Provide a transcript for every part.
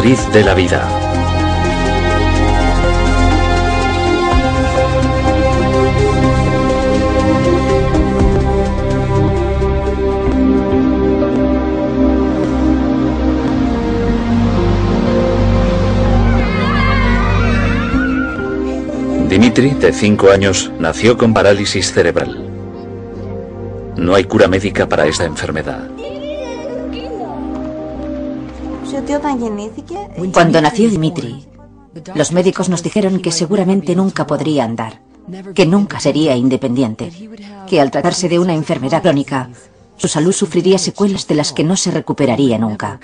cicatriz de la vida. Dimitri, de 5 años, nació con parálisis cerebral. No hay cura médica para esta enfermedad. Cuando nació Dimitri, los médicos nos dijeron que seguramente nunca podría andar, que nunca sería independiente, que al tratarse de una enfermedad crónica, su salud sufriría secuelas de las que no se recuperaría nunca.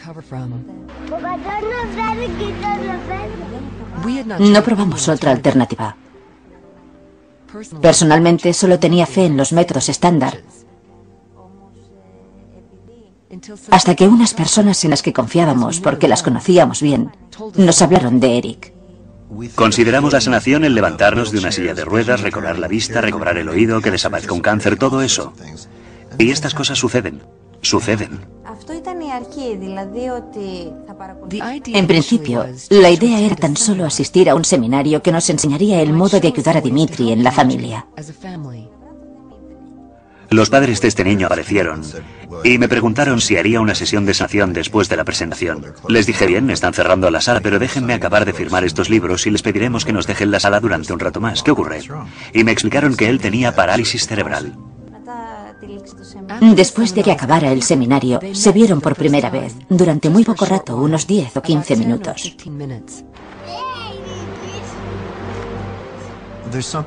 No probamos otra alternativa. Personalmente solo tenía fe en los métodos estándar, hasta que unas personas en las que confiábamos, porque las conocíamos bien, nos hablaron de Eric. Consideramos la sanación el levantarnos de una silla de ruedas, recobrar la vista, recobrar el oído, que desaparezca un cáncer, todo eso. Y estas cosas suceden. En principio, la idea era tan solo asistir a un seminario que nos enseñaría el modo de ayudar a Dimitri en la familia. Los padres de este niño aparecieron y me preguntaron si haría una sesión de sanación después de la presentación. Les dije, bien, están cerrando la sala, pero déjenme acabar de firmar estos libros y les pediremos que nos dejen la sala durante un rato más. ¿Qué ocurre? Y me explicaron que él tenía parálisis cerebral. Después de que acabara el seminario, se vieron por primera vez, durante muy poco rato, unos 10 o 15 minutos.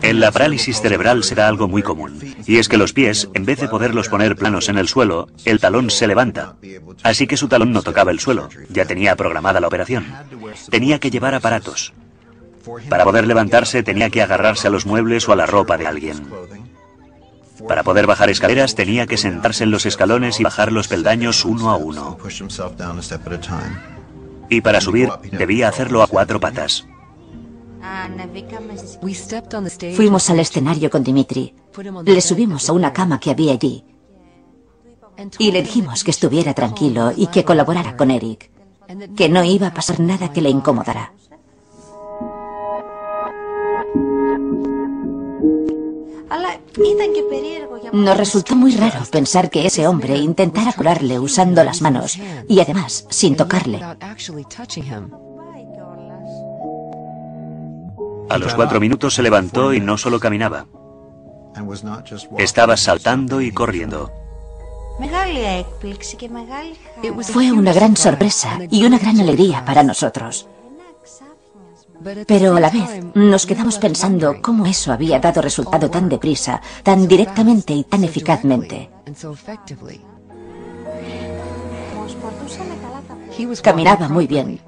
En la parálisis cerebral se da algo muy común, y es que los pies, en vez de poderlos poner planos en el suelo, el talón se levanta. Así que su talón no tocaba el suelo, ya tenía programada la operación. Tenía que llevar aparatos. Para poder levantarse tenía que agarrarse a los muebles o a la ropa de alguien. Para poder bajar escaleras tenía que sentarse en los escalones y bajar los peldaños uno a uno. Y para subir debía hacerlo a 4 patas. Fuimos al escenario con Dimitri, le subimos a una cama que había allí y le dijimos que estuviera tranquilo y que colaborara con Eric, que no iba a pasar nada que le incomodara. Nos resultó muy raro pensar que ese hombre intentara curarle usando las manos y además sin tocarle. A los 4 minutos se levantó y no solo caminaba. Estaba saltando y corriendo. Fue una gran sorpresa y una gran alegría para nosotros. Pero a la vez nos quedamos pensando cómo eso había dado resultado tan deprisa, tan directamente y tan eficazmente. Caminaba muy bien,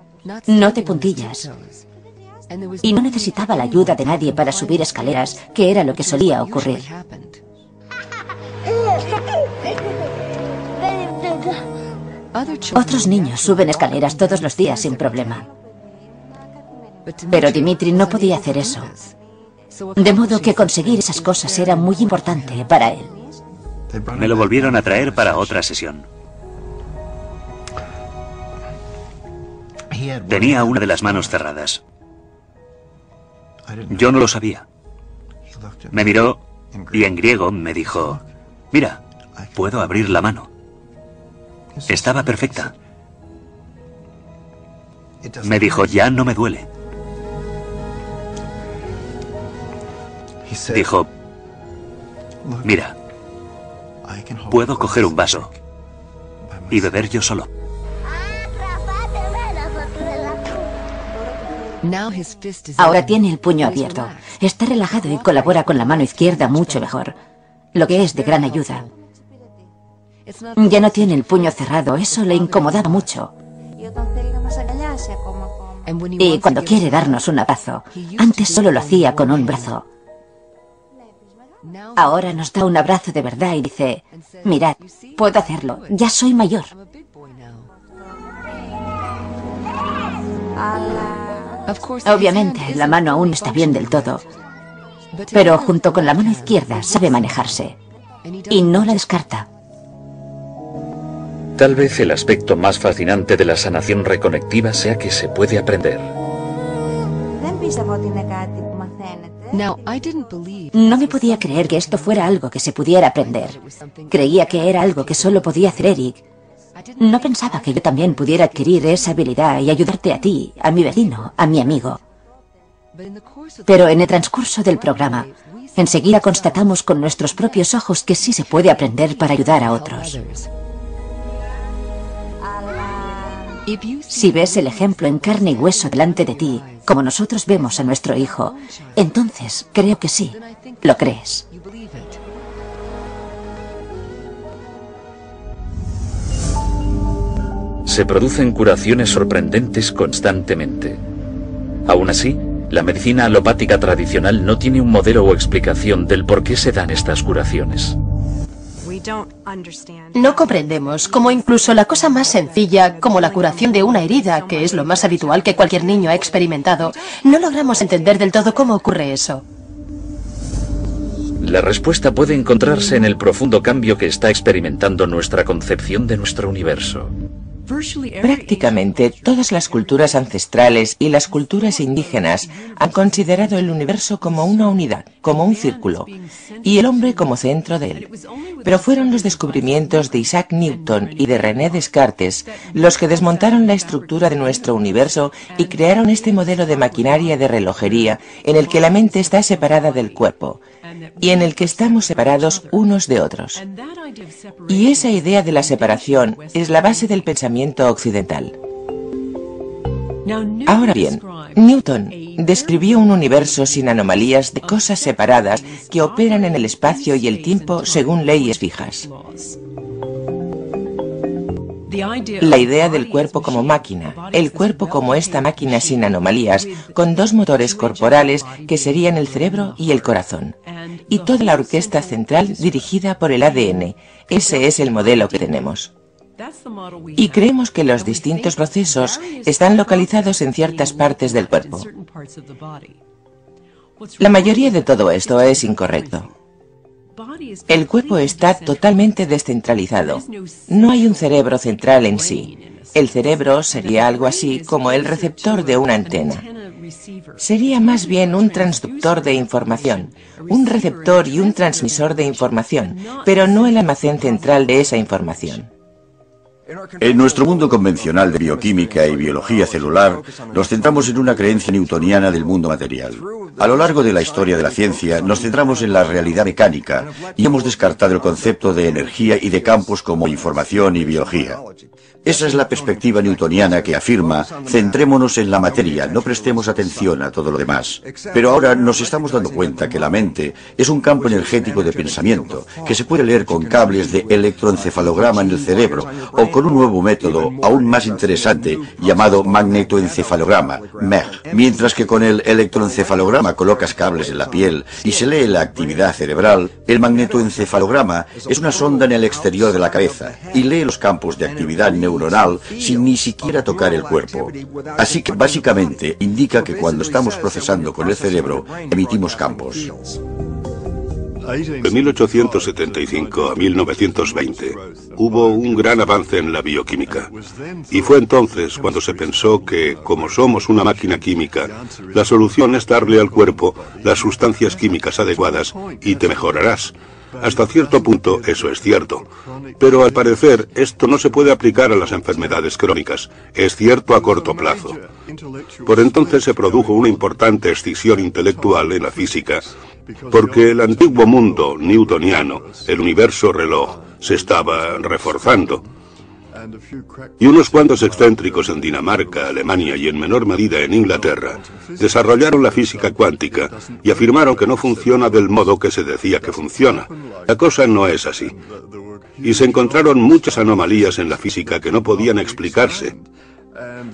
no de puntillas, y no necesitaba la ayuda de nadie para subir escaleras, que era lo que solía ocurrir. Otros niños suben escaleras todos los días sin problema. Pero Dimitri no podía hacer eso. De modo que conseguir esas cosas era muy importante para él. Me lo volvieron a traer para otra sesión. Tenía una de las manos cerradas. Yo no lo sabía. Me miró y en griego me dijo, mira, puedo abrir la mano. Estaba perfecta. Me dijo, ya no me duele. Dijo, mira, puedo coger un vaso y beber yo solo. Ahora tiene el puño abierto, está relajado y colabora con la mano izquierda mucho mejor, lo que es de gran ayuda. Ya no tiene el puño cerrado, eso le incomodaba mucho. Y cuando quiere darnos un abrazo, antes solo lo hacía con un brazo. Ahora nos da un abrazo de verdad y dice, mirad, puedo hacerlo, ya soy mayor. Obviamente, la mano aún no está bien del todo, pero junto con la mano izquierda sabe manejarse y no la descarta. Tal vez el aspecto más fascinante de la sanación reconectiva sea que se puede aprender. No me podía creer que esto fuera algo que se pudiera aprender. Creía que era algo que solo podía hacer Eric. No pensaba que yo también pudiera adquirir esa habilidad y ayudarte a ti, a mi vecino, a mi amigo. Pero en el transcurso del programa, enseguida constatamos con nuestros propios ojos que sí se puede aprender para ayudar a otros. Si ves el ejemplo en carne y hueso delante de ti, como nosotros vemos a nuestro hijo, entonces creo que sí, lo crees. Se producen curaciones sorprendentes constantemente. Aún así, la medicina alopática tradicional no tiene un modelo o explicación del por qué se dan estas curaciones. No comprendemos cómo incluso la cosa más sencilla, como la curación de una herida, que es lo más habitual que cualquier niño ha experimentado, no logramos entender del todo cómo ocurre eso. La respuesta puede encontrarse en el profundo cambio que está experimentando nuestra concepción de nuestro universo. Prácticamente todas las culturas ancestrales y las culturas indígenas han considerado el universo como una unidad, como un círculo, y el hombre como centro de él. Pero fueron los descubrimientos de Isaac Newton y de René Descartes los que desmontaron la estructura de nuestro universo y crearon este modelo de maquinaria de relojería en el que la mente está separada del cuerpo y en el que estamos separados unos de otros. Y esa idea de la separación es la base del pensamiento occidental. Ahora bien, Newton describió un universo sin anomalías de cosas separadas que operan en el espacio y el tiempo según leyes fijas. La idea del cuerpo como máquina, el cuerpo como esta máquina sin anomalías, con dos motores corporales que serían el cerebro y el corazón, y toda la orquesta central dirigida por el ADN. Ese es el modelo que tenemos. Y creemos que los distintos procesos están localizados en ciertas partes del cuerpo. La mayoría de todo esto es incorrecto. El cuerpo está totalmente descentralizado. No hay un cerebro central en sí. El cerebro sería algo así como el receptor de una antena. Sería más bien un transductor de información, un receptor y un transmisor de información, pero no el almacén central de esa información. En nuestro mundo convencional de bioquímica y biología celular, nos centramos en una creencia newtoniana del mundo material. A lo largo de la historia de la ciencia, nos centramos en la realidad mecánica y hemos descartado el concepto de energía y de campos como información y biología. Esa es la perspectiva newtoniana que afirma, centrémonos en la materia, no prestemos atención a todo lo demás. Pero ahora nos estamos dando cuenta que la mente es un campo energético de pensamiento, que se puede leer con cables de electroencefalograma en el cerebro, o con un nuevo método aún más interesante llamado magnetoencefalograma, MEG. Mientras que con el electroencefalograma colocas cables en la piel y se lee la actividad cerebral, el magnetoencefalograma es una sonda en el exterior de la cabeza y lee los campos de actividad neuronal sin ni siquiera tocar el cuerpo. Así que básicamente indica que cuando estamos procesando con el cerebro, emitimos campos. De 1875 a 1920 hubo un gran avance en la bioquímica. Y fue entonces cuando se pensó que, como somos una máquina química, la solución es darle al cuerpo las sustancias químicas adecuadas y te mejorarás. Hasta cierto punto eso es cierto, pero al parecer esto no se puede aplicar a las enfermedades crónicas, es cierto a corto plazo. Por entonces se produjo una importante escisión intelectual en la física, porque el antiguo mundo newtoniano, el universo reloj, se estaba reforzando. Y unos cuantos excéntricos en Dinamarca, Alemania y en menor medida en Inglaterra desarrollaron la física cuántica y afirmaron que no funciona del modo que se decía que funciona. La cosa no es así. Y se encontraron muchas anomalías en la física que no podían explicarse.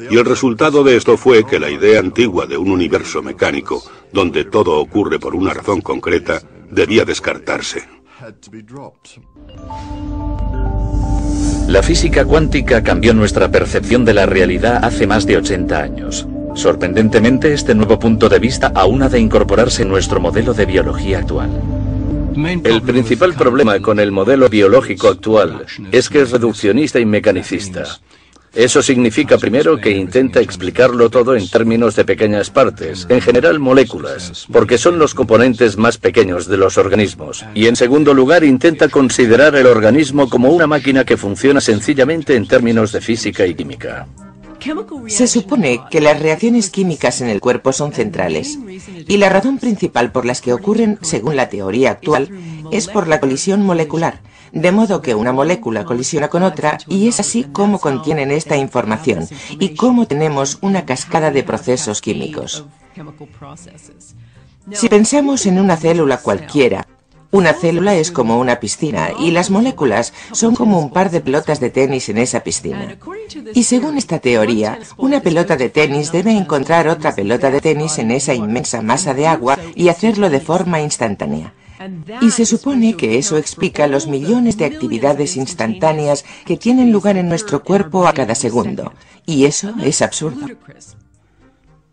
Y el resultado de esto fue que la idea antigua de un universo mecánico, donde todo ocurre por una razón concreta, debía descartarse. La física cuántica cambió nuestra percepción de la realidad hace más de 80 años. Sorprendentemente, este nuevo punto de vista aún ha de incorporarse en nuestro modelo de biología actual. El principal problema con el modelo biológico actual es que es reduccionista y mecanicista. Eso significa, primero, que intenta explicarlo todo en términos de pequeñas partes, en general moléculas, porque son los componentes más pequeños de los organismos. Y en segundo lugar, intenta considerar el organismo como una máquina que funciona sencillamente en términos de física y química. Se supone que las reacciones químicas en el cuerpo son centrales, y la razón principal por las que ocurren, según la teoría actual, es por la colisión molecular, de modo que una molécula colisiona con otra y es así como contienen esta información y cómo tenemos una cascada de procesos químicos. Si pensamos en una célula cualquiera, una célula es como una piscina y las moléculas son como un par de pelotas de tenis en esa piscina. Y según esta teoría, una pelota de tenis debe encontrar otra pelota de tenis en esa inmensa masa de agua y hacerlo de forma instantánea. Y se supone que eso explica los millones de actividades instantáneas que tienen lugar en nuestro cuerpo a cada segundo. Y eso es absurdo.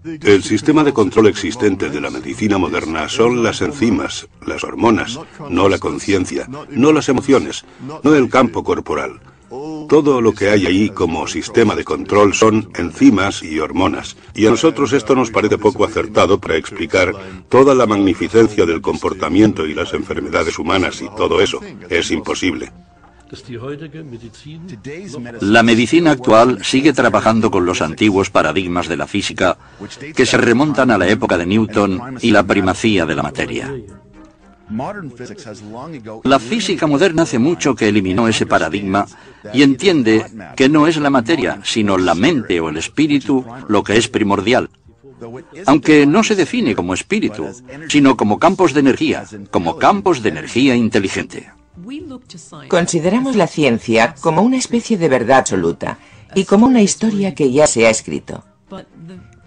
El sistema de control existente de la medicina moderna son las enzimas, las hormonas, no la conciencia, no las emociones, no el campo corporal. Todo lo que hay ahí como sistema de control son enzimas y hormonas. Y a nosotros esto nos parece poco acertado para explicar toda la magnificencia del comportamiento y las enfermedades humanas y todo eso. Es imposible. La medicina actual sigue trabajando con los antiguos paradigmas de la física que se remontan a la época de Newton y la primacía de la materia. La física moderna hace mucho que eliminó ese paradigma y entiende que no es la materia, sino la mente o el espíritu lo que es primordial. Aunque no se define como espíritu, sino como campos de energía inteligente. Consideramos la ciencia como una especie de verdad absoluta y como una historia que ya se ha escrito.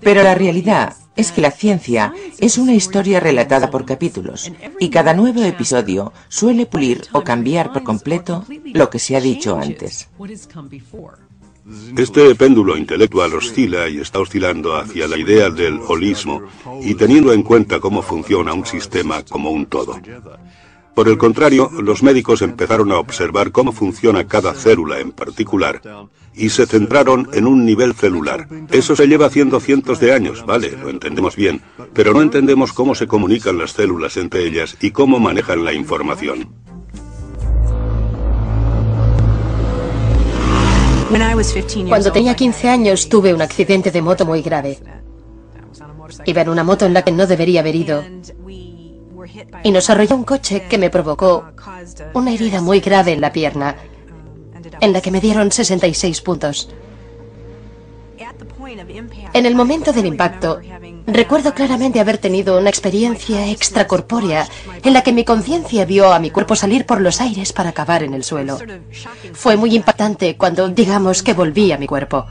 Pero la realidad es que la ciencia es una historia relatada por capítulos y cada nuevo episodio suele pulir o cambiar por completo lo que se ha dicho antes. Este péndulo intelectual oscila y está oscilando hacia la idea del holismo y teniendo en cuenta cómo funciona un sistema como un todo. Por el contrario, los médicos empezaron a observar cómo funciona cada célula en particular y se centraron en un nivel celular. Eso se lleva haciendo cientos de años, vale, lo entendemos bien, pero no entendemos cómo se comunican las células entre ellas y cómo manejan la información. Cuando tenía 15 años tuve un accidente de moto muy grave. Iba en una moto en la que no debería haber ido. Y nos arrolló un coche que me provocó una herida muy grave en la pierna, en la que me dieron 66 puntos. En el momento del impacto, recuerdo claramente haber tenido una experiencia extracorpórea en la que mi conciencia vio a mi cuerpo salir por los aires para acabar en el suelo. Fue muy impactante cuando, digamos, que volví a mi cuerpo.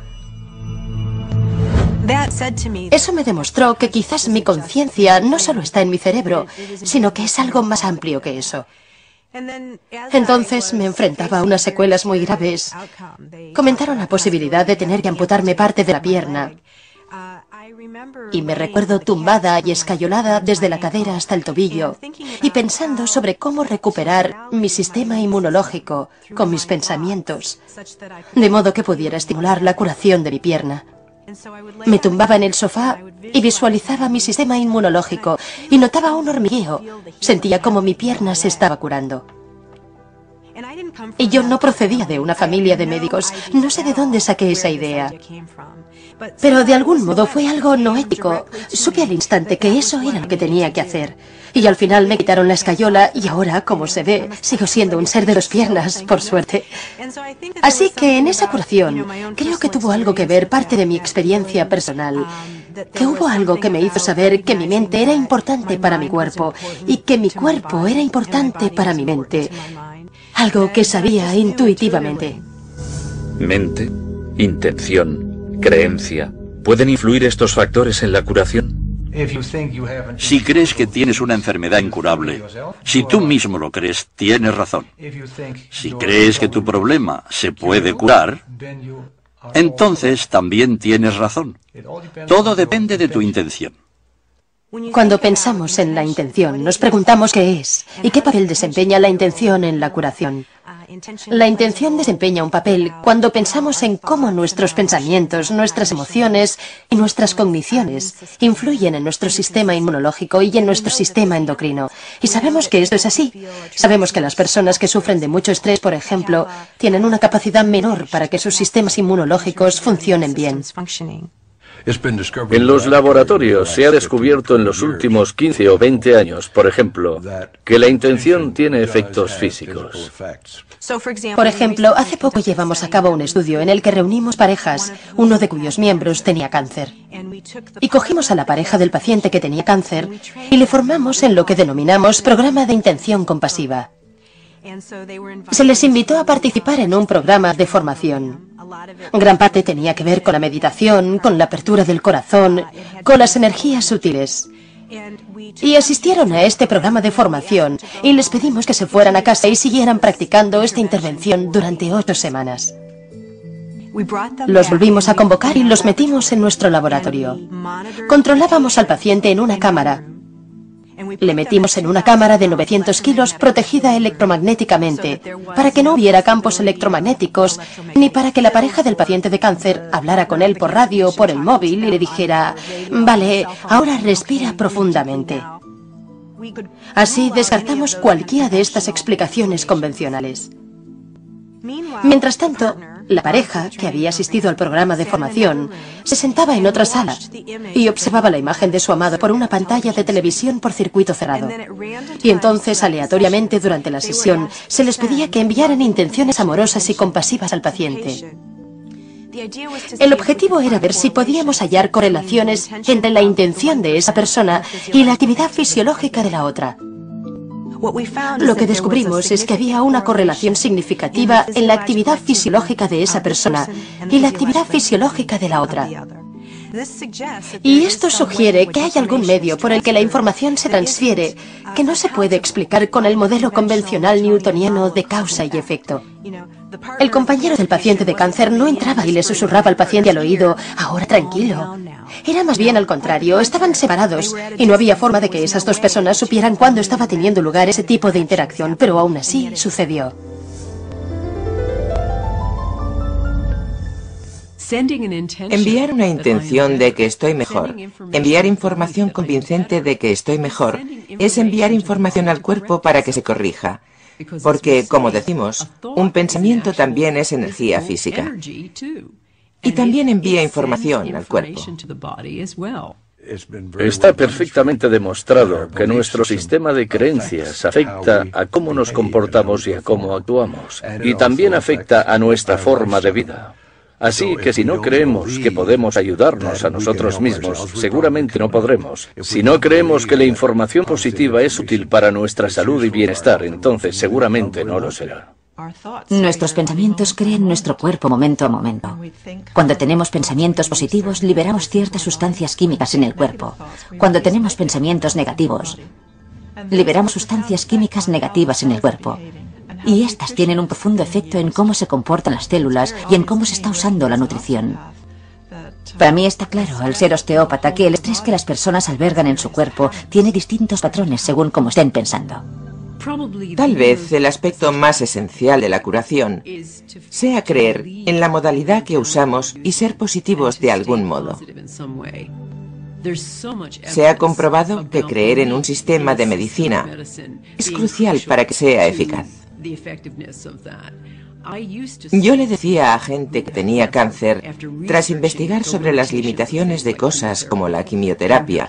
Eso me demostró que quizás mi conciencia no solo está en mi cerebro, sino que es algo más amplio que eso. Entonces me enfrentaba a unas secuelas muy graves. Comentaron la posibilidad de tener que amputarme parte de la pierna. Y me recuerdo tumbada y escayolada desde la cadera hasta el tobillo y pensando sobre cómo recuperar mi sistema inmunológico con mis pensamientos, de modo que pudiera estimular la curación de mi pierna. Me tumbaba en el sofá y visualizaba mi sistema inmunológico y notaba un hormigueo. Sentía como mi pierna se estaba curando. Y yo no procedía de una familia de médicos. No sé de dónde saqué esa idea. Pero de algún modo fue algo no ético. Supe al instante que eso era lo que tenía que hacer. Y al final me quitaron la escayola y ahora, como se ve, sigo siendo un ser de dos piernas, por suerte. Así que en esa curación creo que tuvo algo que ver parte de mi experiencia personal. Que hubo algo que me hizo saber que mi mente era importante para mi cuerpo y que mi cuerpo era importante para mi mente. Algo que sabía intuitivamente. Mente, intención, creencia. ¿Pueden influir estos factores en la curación? Si crees que tienes una enfermedad incurable, si tú mismo lo crees, tienes razón. Si crees que tu problema se puede curar, entonces también tienes razón. Todo depende de tu intención. Cuando pensamos en la intención, nos preguntamos qué es y qué papel desempeña la intención en la curación. La intención desempeña un papel cuando pensamos en cómo nuestros pensamientos, nuestras emociones y nuestras cogniciones influyen en nuestro sistema inmunológico y en nuestro sistema endocrino. Y sabemos que esto es así. Sabemos que las personas que sufren de mucho estrés, por ejemplo, tienen una capacidad menor para que sus sistemas inmunológicos funcionen bien. En los laboratorios se ha descubierto en los últimos 15 o 20 años, por ejemplo, que la intención tiene efectos físicos. Por ejemplo, hace poco llevamos a cabo un estudio en el que reunimos parejas, uno de cuyos miembros tenía cáncer. Y cogimos a la pareja del paciente que tenía cáncer y le formamos en lo que denominamos programa de intención compasiva. Se les invitó a participar en un programa de formación. Gran parte tenía que ver con la meditación, con la apertura del corazón, con las energías sutiles. Y asistieron a este programa de formación y les pedimos que se fueran a casa y siguieran practicando esta intervención durante 8 semanas. Los volvimos a convocar y los metimos en nuestro laboratorio. Controlábamos al paciente en una cámara. Le metimos en una cámara de 900 kilos protegida electromagnéticamente para que no hubiera campos electromagnéticos ni para que la pareja del paciente de cáncer hablara con él por radio o por el móvil y le dijera: vale, ahora respira profundamente. Así descartamos cualquiera de estas explicaciones convencionales. Mientras tanto, la pareja, que había asistido al programa de formación, se sentaba en otra sala y observaba la imagen de su amado por una pantalla de televisión por circuito cerrado. Y entonces, aleatoriamente durante la sesión, se les pedía que enviaran intenciones amorosas y compasivas al paciente. El objetivo era ver si podíamos hallar correlaciones entre la intención de esa persona y la actividad fisiológica de la otra. Lo que descubrimos es que había una correlación significativa en la actividad fisiológica de esa persona y la actividad fisiológica de la otra. Y esto sugiere que hay algún medio por el que la información se transfiere que no se puede explicar con el modelo convencional newtoniano de causa y efecto. El compañero del paciente de cáncer no entraba y le susurraba al paciente al oído: ahora tranquilo. Era más bien al contrario, estaban separados y no había forma de que esas dos personas supieran cuándo estaba teniendo lugar ese tipo de interacción, pero aún así sucedió. Enviar una intención de que estoy mejor, enviar información convincente de que estoy mejor, es enviar información al cuerpo para que se corrija. Porque, como decimos, un pensamiento también es energía física. Y también envía información al cuerpo. Está perfectamente demostrado que nuestro sistema de creencias afecta a cómo nos comportamos y a cómo actuamos. Y también afecta a nuestra forma de vida. Así que si no creemos que podemos ayudarnos a nosotros mismos, seguramente no podremos. Si no creemos que la información positiva es útil para nuestra salud y bienestar, entonces seguramente no lo será. Nuestros pensamientos crean nuestro cuerpo momento a momento. Cuando tenemos pensamientos positivos, liberamos ciertas sustancias químicas en el cuerpo. Cuando tenemos pensamientos negativos, liberamos sustancias químicas negativas en el cuerpo. Y estas tienen un profundo efecto en cómo se comportan las células y en cómo se está usando la nutrición. Para mí está claro, al ser osteópata, que el estrés que las personas albergan en su cuerpo tiene distintos patrones según cómo estén pensando. Tal vez el aspecto más esencial de la curación sea creer en la modalidad que usamos y ser positivos de algún modo. Se ha comprobado que creer en un sistema de medicina es crucial para que sea eficaz. Yo le decía a gente que tenía cáncer, tras investigar sobre las limitaciones de cosas como la quimioterapia: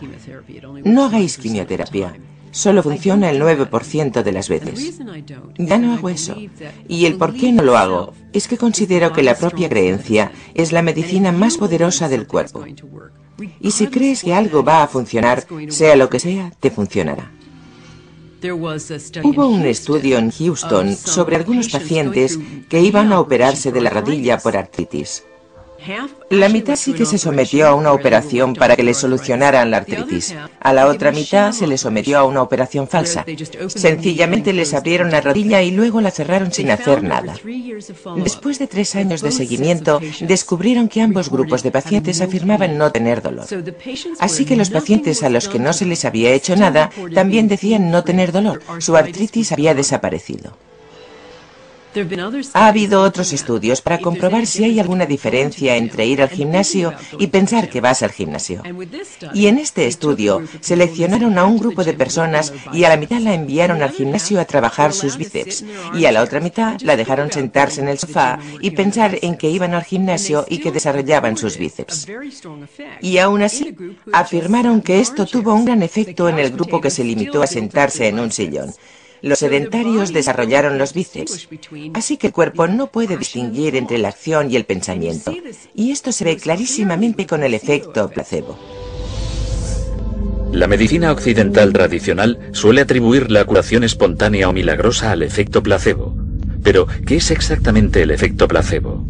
no hagáis quimioterapia, solo funciona el 9% de las veces. Ya no hago eso. Y el por qué no lo hago es que considero que la propia creencia es la medicina más poderosa del cuerpo. Y si crees que algo va a funcionar, sea lo que sea, te funcionará. Hubo un estudio en Houston sobre algunos pacientes que iban a operarse de la rodilla por artritis. La mitad sí que se sometió a una operación para que le solucionaran la artritis. A la otra mitad se le sometió a una operación falsa. Sencillamente les abrieron la rodilla y luego la cerraron sin hacer nada. Después de 3 años de seguimiento, descubrieron que ambos grupos de pacientes afirmaban no tener dolor. Así que los pacientes a los que no se les había hecho nada también decían no tener dolor. Su artritis había desaparecido. Ha habido otros estudios para comprobar si hay alguna diferencia entre ir al gimnasio y pensar que vas al gimnasio. Y en este estudio seleccionaron a un grupo de personas y a la mitad la enviaron al gimnasio a trabajar sus bíceps y a la otra mitad la dejaron sentarse en el sofá y pensar en que iban al gimnasio y que desarrollaban sus bíceps. Y aún así, afirmaron que esto tuvo un gran efecto en el grupo que se limitó a sentarse en un sillón. Los sedentarios desarrollaron los bíceps, así que el cuerpo no puede distinguir entre la acción y el pensamiento, y esto se ve clarísimamente con el efecto placebo. La medicina occidental tradicional suele atribuir la curación espontánea o milagrosa al efecto placebo. Pero, ¿qué es exactamente el efecto placebo?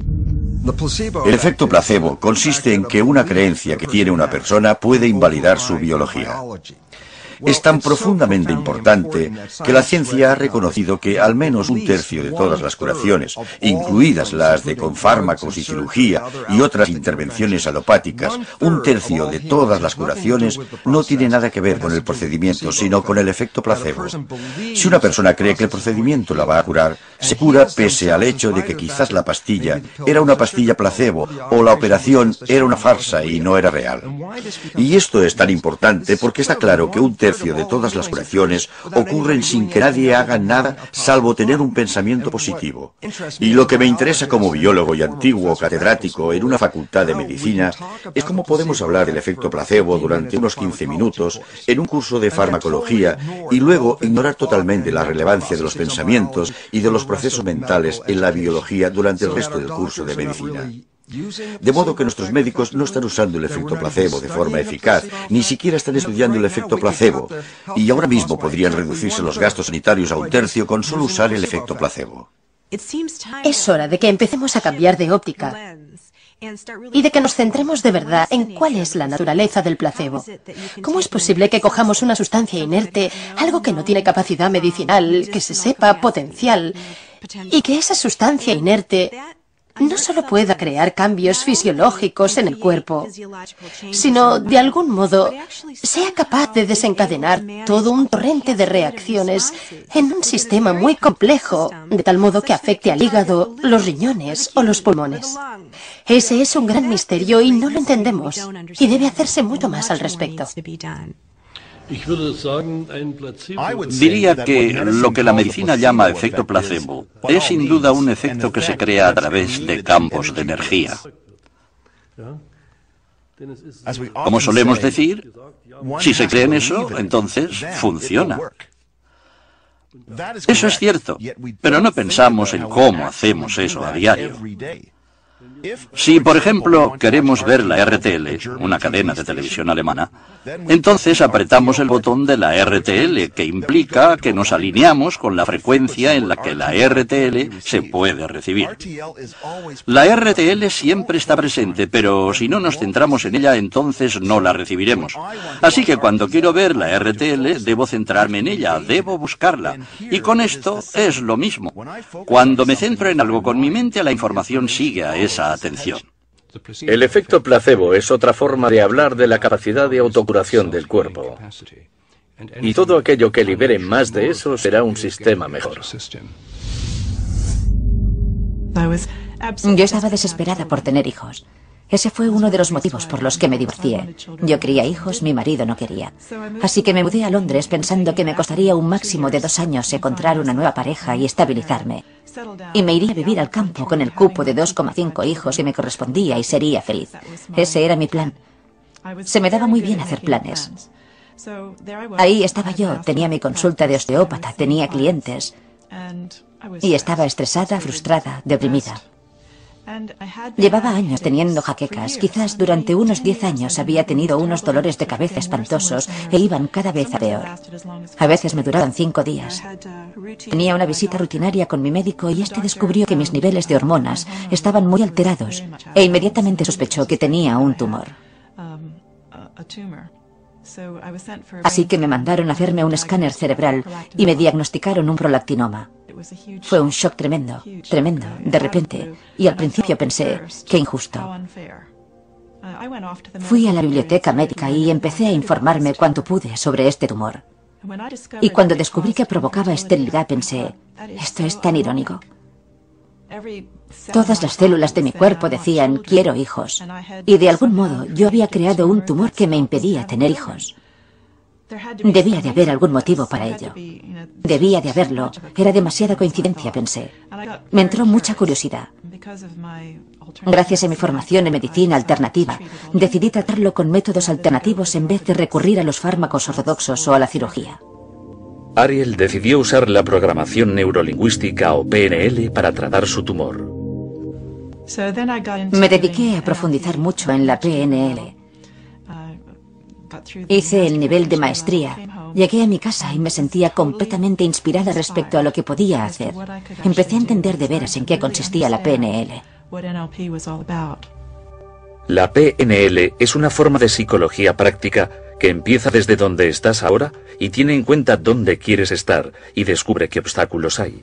El efecto placebo consiste en que una creencia que tiene una persona puede invalidar su biología. Es tan profundamente importante que la ciencia ha reconocido que al menos 1/3 de todas las curaciones, incluidas las de con fármacos y cirugía y otras intervenciones alopáticas, 1/3 de todas las curaciones no tiene nada que ver con el procedimiento, sino con el efecto placebo. Si una persona cree que el procedimiento la va a curar, se cura pese al hecho de que quizás la pastilla era una pastilla placebo o la operación era una farsa y no era real. Y esto es tan importante porque está claro que 1/3 de todas las curaciones ocurren sin que nadie haga nada salvo tener un pensamiento positivo. Y lo que me interesa como biólogo y antiguo catedrático en una facultad de medicina es cómo podemos hablar del efecto placebo durante unos 15 minutos en un curso de farmacología y luego ignorar totalmente la relevancia de los pensamientos y de los procesos mentales en la biología durante el resto del curso de medicina. De modo que nuestros médicos no están usando el efecto placebo de forma eficaz, ni siquiera están estudiando el efecto placebo, y ahora mismo podrían reducirse los gastos sanitarios a 1/3 con solo usar el efecto placebo. Es hora de que empecemos a cambiar de óptica y de que nos centremos de verdad en cuál es la naturaleza del placebo. ¿Cómo es posible que cojamos una sustancia inerte, algo que no tiene capacidad medicinal, que se sepa potencial, y que esa sustancia inerte no solo pueda crear cambios fisiológicos en el cuerpo, sino, de algún modo, sea capaz de desencadenar todo un torrente de reacciones en un sistema muy complejo, de tal modo que afecte al hígado, los riñones o los pulmones? Ese es un gran misterio y no lo entendemos, y debe hacerse mucho más al respecto. Diría que lo que la medicina llama efecto placebo es sin duda un efecto que se crea a través de campos de energía. Como solemos decir, si se cree en eso, entonces funciona. Eso es cierto, pero no pensamos en cómo hacemos eso a diario. Si, por ejemplo, queremos ver la RTL, una cadena de televisión alemana, entonces apretamos el botón de la RTL, que implica que nos alineamos con la frecuencia en la que la RTL se puede recibir. La RTL siempre está presente, pero si no nos centramos en ella, entonces no la recibiremos. Así que cuando quiero ver la RTL, debo centrarme en ella, debo buscarla. Y con esto es lo mismo. Cuando me centro en algo con mi mente, la información sigue a esa atención. El efecto placebo es otra forma de hablar de la capacidad de autocuración del cuerpo. Y todo aquello que libere más de eso será un sistema mejor. Yo estaba desesperada por tener hijos. Ese fue uno de los motivos por los que me divorcié. Yo quería hijos, mi marido no quería. Así que me mudé a Londres pensando que me costaría un máximo de 2 años encontrar una nueva pareja y estabilizarme. Y me iría a vivir al campo con el cupo de 2,5 hijos que me correspondía y sería feliz. Ese era mi plan. Se me daba muy bien hacer planes. Ahí estaba yo, tenía mi consulta de osteópata, tenía clientes. Y estaba estresada, frustrada, deprimida. Llevaba años teniendo jaquecas. Quizás durante unos 10 años había tenido unos dolores de cabeza espantosos e iban cada vez a peor. A veces me duraban 5 días. Tenía una visita rutinaria con mi médico y este descubrió que mis niveles de hormonas estaban muy alterados e inmediatamente sospechó que tenía un tumor. Así que me mandaron a hacerme un escáner cerebral y me diagnosticaron un prolactinoma. Fue un shock tremendo, de repente, y al principio pensé, qué injusto. Fui a la biblioteca médica y empecé a informarme cuanto pude sobre este tumor. Y cuando descubrí que provocaba esterilidad pensé, esto es tan irónico. Todas las células de mi cuerpo decían, quiero hijos. Y de algún modo yo había creado un tumor que me impedía tener hijos. Debía de haber algún motivo para ello. Debía de haberlo. Era demasiada coincidencia, pensé. Me entró mucha curiosidad. Gracias a mi formación en medicina alternativa, decidí tratarlo con métodos alternativos en vez de recurrir a los fármacos ortodoxos o a la cirugía. Ariel decidió usar la programación neurolingüística o PNL para tratar su tumor. Me dediqué a profundizar mucho en la PNL. Hice el nivel de maestría. Llegué a mi casa y me sentía completamente inspirada respecto a lo que podía hacer. Empecé a entender de veras en qué consistía la PNL. La PNL es una forma de psicología práctica que empieza desde donde estás ahora y tiene en cuenta dónde quieres estar y descubre qué obstáculos hay.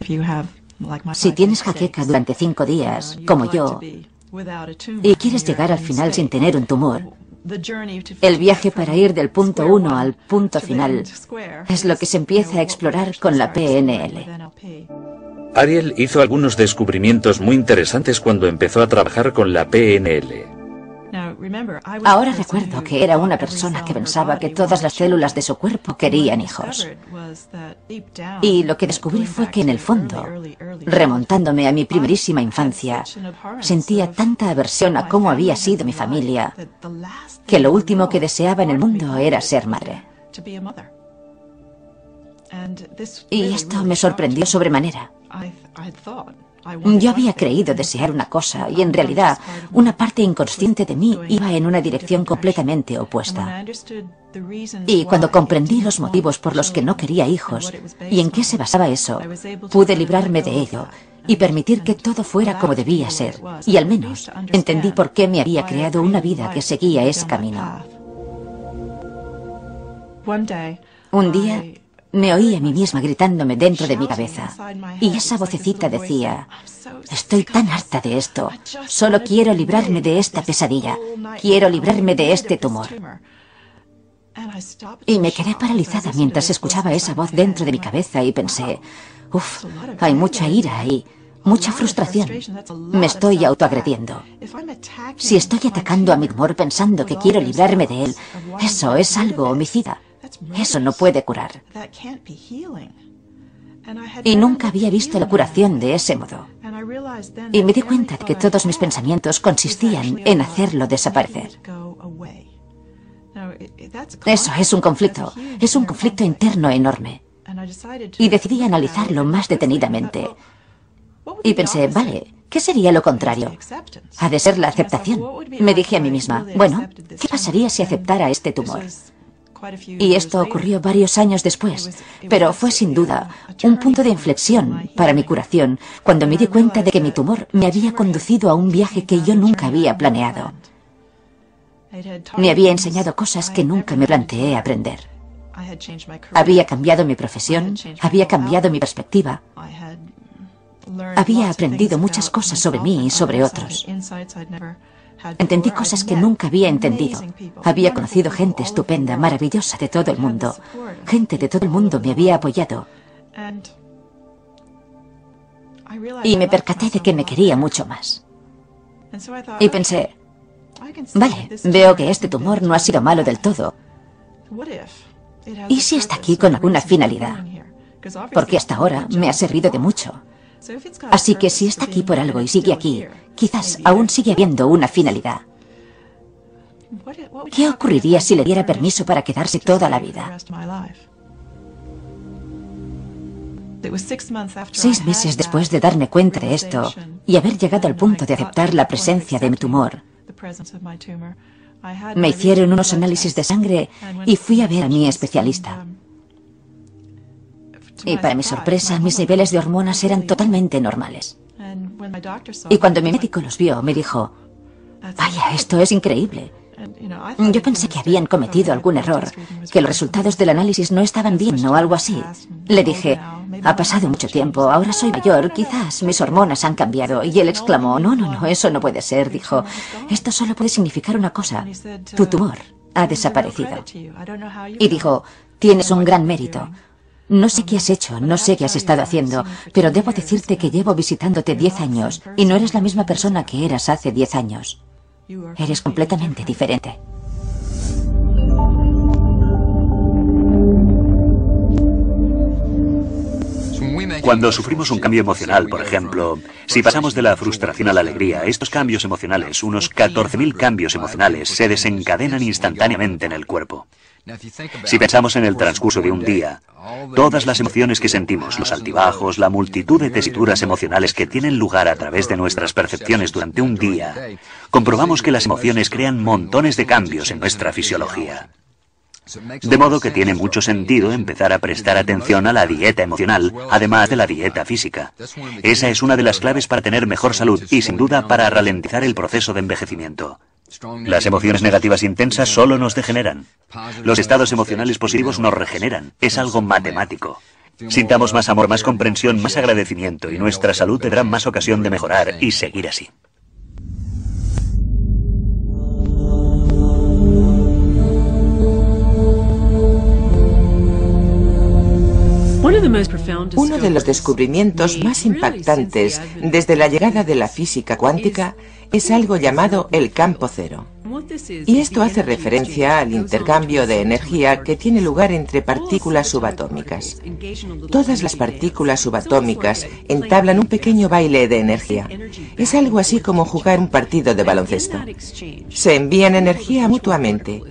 Si tienes jaqueca durante 5 días, como yo, y quieres llegar al final sin tener un tumor, el viaje para ir del punto 1 al punto final es lo que se empieza a explorar con la PNL. Ariel hizo algunos descubrimientos muy interesantes cuando empezó a trabajar con la PNL. Ahora recuerdo que era una persona que pensaba que todas las células de su cuerpo querían hijos. Y lo que descubrí fue que en el fondo, remontándome a mi primerísima infancia, sentía tanta aversión a cómo había sido mi familia, que lo último que deseaba en el mundo era ser madre. Y esto me sorprendió sobremanera. Yo había creído desear una cosa y en realidad una parte inconsciente de mí iba en una dirección completamente opuesta. Y cuando comprendí los motivos por los que no quería hijos y en qué se basaba eso, pude librarme de ello y permitir que todo fuera como debía ser. Y al menos entendí por qué me había creado una vida que seguía ese camino. Un día me oí a mí misma gritándome dentro de mi cabeza, y esa vocecita decía, estoy tan harta de esto, solo quiero librarme de esta pesadilla, quiero librarme de este tumor. Y me quedé paralizada mientras escuchaba esa voz dentro de mi cabeza y pensé, uff, hay mucha ira ahí, mucha frustración, me estoy autoagrediendo. Si estoy atacando a mi tumor pensando que quiero librarme de él, eso es algo homicida. Eso no puede curar. Y nunca había visto la curación de ese modo. Y me di cuenta de que todos mis pensamientos consistían en hacerlo desaparecer. Eso es un conflicto interno enorme. Y decidí analizarlo más detenidamente. Y pensé, vale, ¿qué sería lo contrario? Ha de ser la aceptación. Me dije a mí misma, bueno, ¿qué pasaría si aceptara este tumor? Y esto ocurrió varios años después, pero fue sin duda un punto de inflexión para mi curación cuando me di cuenta de que mi tumor me había conducido a un viaje que yo nunca había planeado. Me había enseñado cosas que nunca me planteé aprender. Había cambiado mi profesión, había cambiado mi perspectiva, había aprendido muchas cosas sobre mí y sobre otros. Entendí cosas que nunca había entendido. Había conocido gente estupenda, maravillosa de todo el mundo. Gente de todo el mundo me había apoyado. Y me percaté de que me quería mucho más. Y pensé, vale, veo que este tumor no ha sido malo del todo. ¿Y si está aquí con alguna finalidad? Porque hasta ahora me ha servido de mucho. Así que si está aquí por algo y sigue aquí, quizás aún sigue habiendo una finalidad. ¿Qué ocurriría si le diera permiso para quedarse toda la vida? 6 meses después de darme cuenta de esto, y haber llegado al punto de aceptar la presencia de mi tumor. Me hicieron unos análisis de sangre y fui a ver a mi especialista. Y para mi sorpresa, mis niveles de hormonas eran totalmente normales. Y cuando mi médico los vio, me dijo, vaya, esto es increíble. Yo pensé que habían cometido algún error, que los resultados del análisis no estaban bien o algo así. Le dije, ha pasado mucho tiempo, ahora soy mayor, quizás mis hormonas han cambiado. Y él exclamó, no, eso no puede ser. Dijo, esto solo puede significar una cosa, tu tumor ha desaparecido. Y dijo, tienes un gran mérito. No sé qué has hecho, no sé qué has estado haciendo, pero debo decirte que llevo visitándote 10 años y no eres la misma persona que eras hace 10 años. Eres completamente diferente. Cuando sufrimos un cambio emocional, por ejemplo, si pasamos de la frustración a la alegría, estos cambios emocionales, unos 14.000 cambios emocionales, se desencadenan instantáneamente en el cuerpo. Si pensamos en el transcurso de un día, todas las emociones que sentimos, los altibajos, la multitud de tesituras emocionales que tienen lugar a través de nuestras percepciones durante un día, comprobamos que las emociones crean montones de cambios en nuestra fisiología. De modo que tiene mucho sentido empezar a prestar atención a la dieta emocional, además de la dieta física. Esa es una de las claves para tener mejor salud y, sin duda, para ralentizar el proceso de envejecimiento. Las emociones negativas intensas solo nos degeneran. Los estados emocionales positivos nos regeneran. Es algo matemático. Sintamos más amor, más comprensión, más agradecimiento y nuestra salud tendrá más ocasión de mejorar y seguir así. Uno de los descubrimientos más impactantes desde la llegada de la física cuántica es algo llamado el campo cero. Y esto hace referencia al intercambio de energía que tiene lugar entre partículas subatómicas. Todas las partículas subatómicas entablan un pequeño baile de energía. Es algo así como jugar un partido de baloncesto. Se envían energía mutuamente.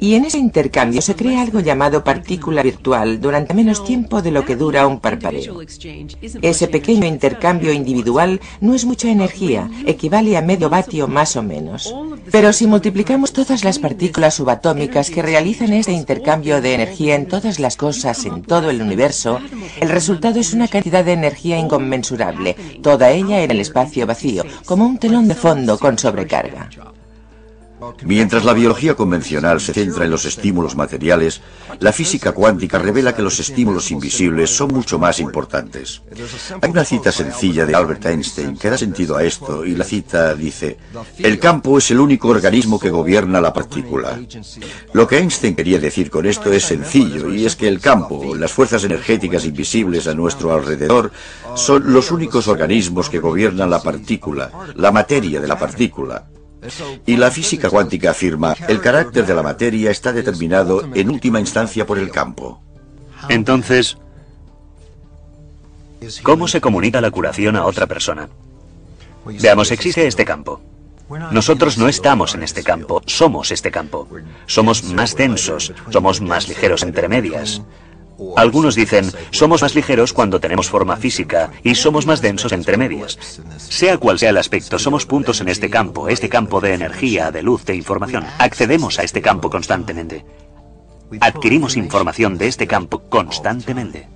Y en ese intercambio se crea algo llamado partícula virtual durante menos tiempo de lo que dura un parpadeo. Ese pequeño intercambio individual no es mucha energía, equivale a medio vatio más o menos. Pero si multiplicamos todas las partículas subatómicas que realizan este intercambio de energía en todas las cosas, en todo el universo, el resultado es una cantidad de energía inconmensurable, toda ella en el espacio vacío, como un telón de fondo con sobrecarga. Mientras la biología convencional se centra en los estímulos materiales, la física cuántica revela que los estímulos invisibles son mucho más importantes. Hay una cita sencilla de Albert Einstein que da sentido a esto, y la cita dice: el campo es el único organismo que gobierna la partícula. Lo que Einstein quería decir con esto es sencillo, y es que el campo, las fuerzas energéticas invisibles a nuestro alrededor, son los únicos organismos que gobiernan la partícula, la materia de la partícula. Y la física cuántica afirma, el carácter de la materia está determinado en última instancia por el campo. Entonces, ¿cómo se comunica la curación a otra persona? Veamos, existe este campo. Nosotros no estamos en este campo, somos este campo. Somos más densos, somos más ligeros entre medias. Algunos dicen, somos más ligeros cuando tenemos forma física y somos más densos entre medias. Sea cual sea el aspecto, somos puntos en este campo de energía, de luz, de información. Accedemos a este campo constantemente. Adquirimos información de este campo constantemente.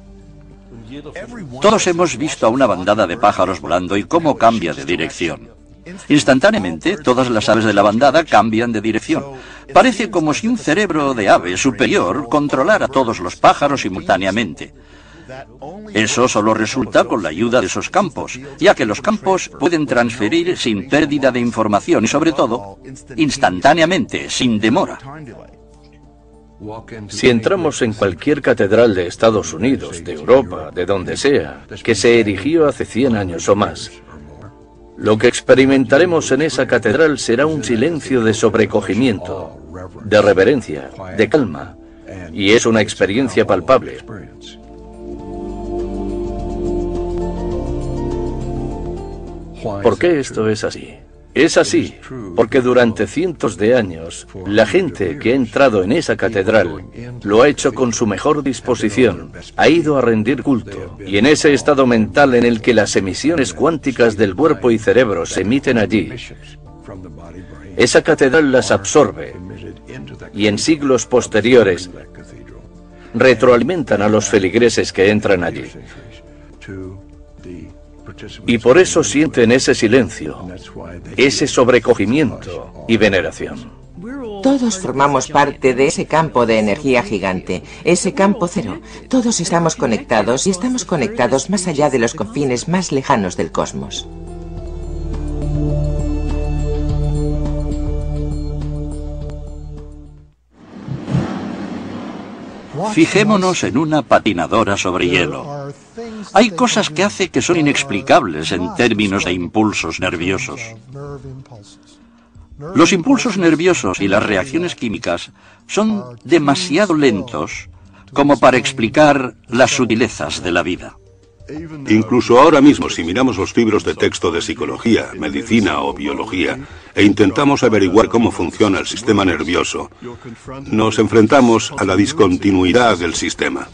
Todos hemos visto a una bandada de pájaros volando y cómo cambia de dirección. Instantáneamente, todas las aves de la bandada cambian de dirección. Parece como si un cerebro de ave superior controlara a todos los pájaros simultáneamente. Eso solo resulta con la ayuda de esos campos, ya que los campos pueden transferir sin pérdida de información y, sobre todo, instantáneamente, sin demora. Si entramos en cualquier catedral de Estados Unidos, de Europa, de donde sea, que se erigió hace 100 años o más, lo que experimentaremos en esa catedral será un silencio de sobrecogimiento, de reverencia, de calma, y es una experiencia palpable. ¿Por qué esto es así? Es así, porque durante cientos de años, la gente que ha entrado en esa catedral lo ha hecho con su mejor disposición, ha ido a rendir culto, y en ese estado mental en el que las emisiones cuánticas del cuerpo y cerebro se emiten allí, esa catedral las absorbe, y en siglos posteriores retroalimentan a los feligreses que entran allí. Y por eso sienten ese silencio, ese sobrecogimiento y veneración. Todos formamos parte de ese campo de energía gigante, ese campo cero. Todos estamos conectados y estamos conectados más allá de los confines más lejanos del cosmos. Fijémonos en una patinadora sobre hielo. Hay cosas que hace que son inexplicables en términos de impulsos nerviosos. Los impulsos nerviosos y las reacciones químicas son demasiado lentos como para explicar las sutilezas de la vida. Incluso ahora mismo, si miramos los libros de texto de psicología, medicina o biología, e intentamos averiguar cómo funciona el sistema nervioso, nos enfrentamos a la discontinuidad del sistema.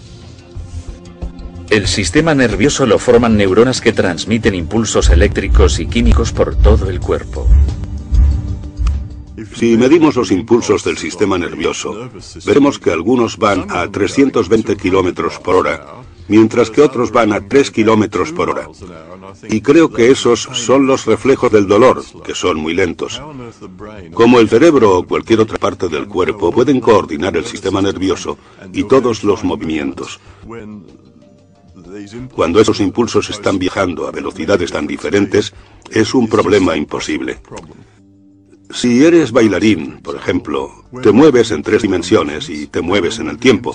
El sistema nervioso lo forman neuronas que transmiten impulsos eléctricos y químicos por todo el cuerpo. Si medimos los impulsos del sistema nervioso, veremos que algunos van a 320 kilómetros por hora, mientras que otros van a 3 kilómetros por hora. Y creo que esos son los reflejos del dolor, que son muy lentos. Como el cerebro o cualquier otra parte del cuerpo pueden coordinar el sistema nervioso y todos los movimientos. Cuando esos impulsos están viajando a velocidades tan diferentes, es un problema imposible. Si eres bailarín, por ejemplo, te mueves en 3 dimensiones y te mueves en el tiempo.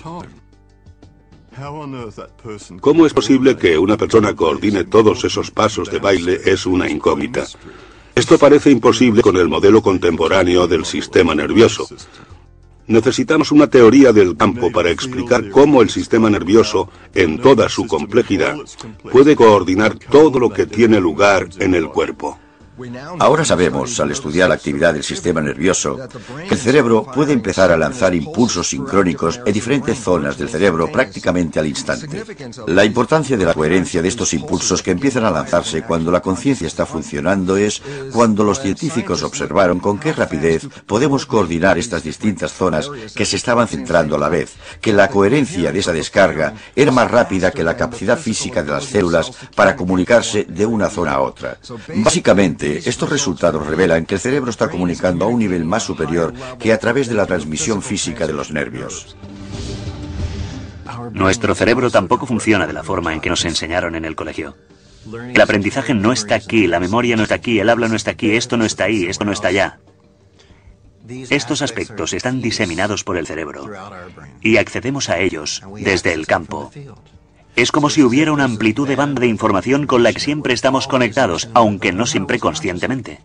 ¿Cómo es posible que una persona coordine todos esos pasos de baile? Es una incógnita. Esto parece imposible con el modelo contemporáneo del sistema nervioso. Necesitamos una teoría del campo para explicar cómo el sistema nervioso, en toda su complejidad, puede coordinar todo lo que tiene lugar en el cuerpo. Ahora sabemos, al estudiar la actividad del sistema nervioso, que el cerebro puede empezar a lanzar impulsos sincrónicos en diferentes zonas del cerebro prácticamente al instante. La importancia de la coherencia de estos impulsos que empiezan a lanzarse cuando la conciencia está funcionando es cuando los científicos observaron con qué rapidez podemos coordinar estas distintas zonas que se estaban centrando a la vez, que la coherencia de esa descarga era más rápida que la capacidad física de las células para comunicarse de una zona a otra. Básicamente, estos resultados revelan que el cerebro está comunicando a un nivel más superior que a través de la transmisión física de los nervios. Nuestro cerebro tampoco funciona de la forma en que nos enseñaron en el colegio. El aprendizaje no está aquí, la memoria no está aquí, el habla no está aquí, esto no está ahí, esto no está allá. Estos aspectos están diseminados por el cerebro y accedemos a ellos desde el campo. Es como si hubiera una amplitud de banda de información con la que siempre estamos conectados, aunque no siempre conscientemente.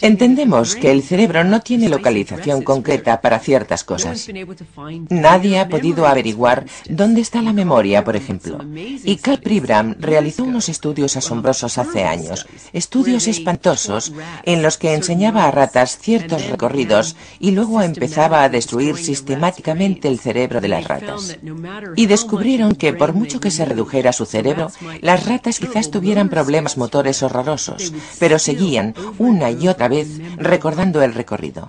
Entendemos que el cerebro no tiene localización concreta para ciertas cosas. Nadie ha podido averiguar dónde está la memoria, por ejemplo. Y Karl Pribram realizó unos estudios asombrosos hace años, estudios espantosos, en los que enseñaba a ratas ciertos recorridos y luego empezaba a destruir sistemáticamente el cerebro de las ratas. Y descubrieron que por mucho que se redujera su cerebro, las ratas quizás tuvieran problemas motores horrorosos, pero seguían una y otra vez recordando el recorrido.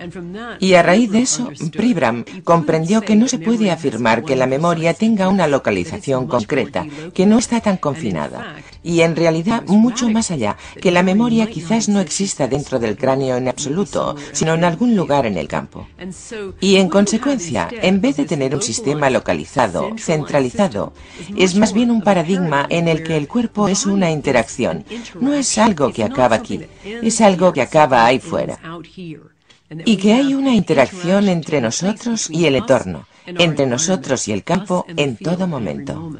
Y a raíz de eso, Pribram comprendió que no se puede afirmar que la memoria tenga una localización concreta, que no está tan confinada. Y en realidad, mucho más allá, que la memoria quizás no exista dentro del cráneo en absoluto, sino en algún lugar en el campo. Y en consecuencia, en vez de tener un sistema localizado, centralizado, es más bien un paradigma en el que el cuerpo es una interacción. No es algo que acaba aquí, es algo que acaba ahí fuera. Y que hay una interacción entre nosotros y el entorno, entre nosotros y el campo en todo momento.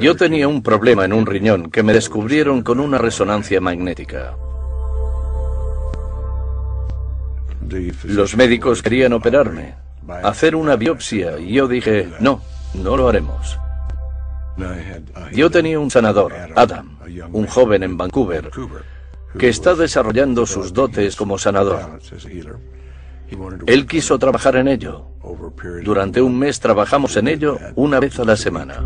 Yo tenía un problema en un riñón que me descubrieron con una resonancia magnética. Los médicos querían operarme, hacer una biopsia, y yo dije, no, no lo haremos. Yo tenía un sanador, Adam, un joven en Vancouver, que está desarrollando sus dotes como sanador. Él quiso trabajar en ello. Durante un mes trabajamos en ello una vez a la semana.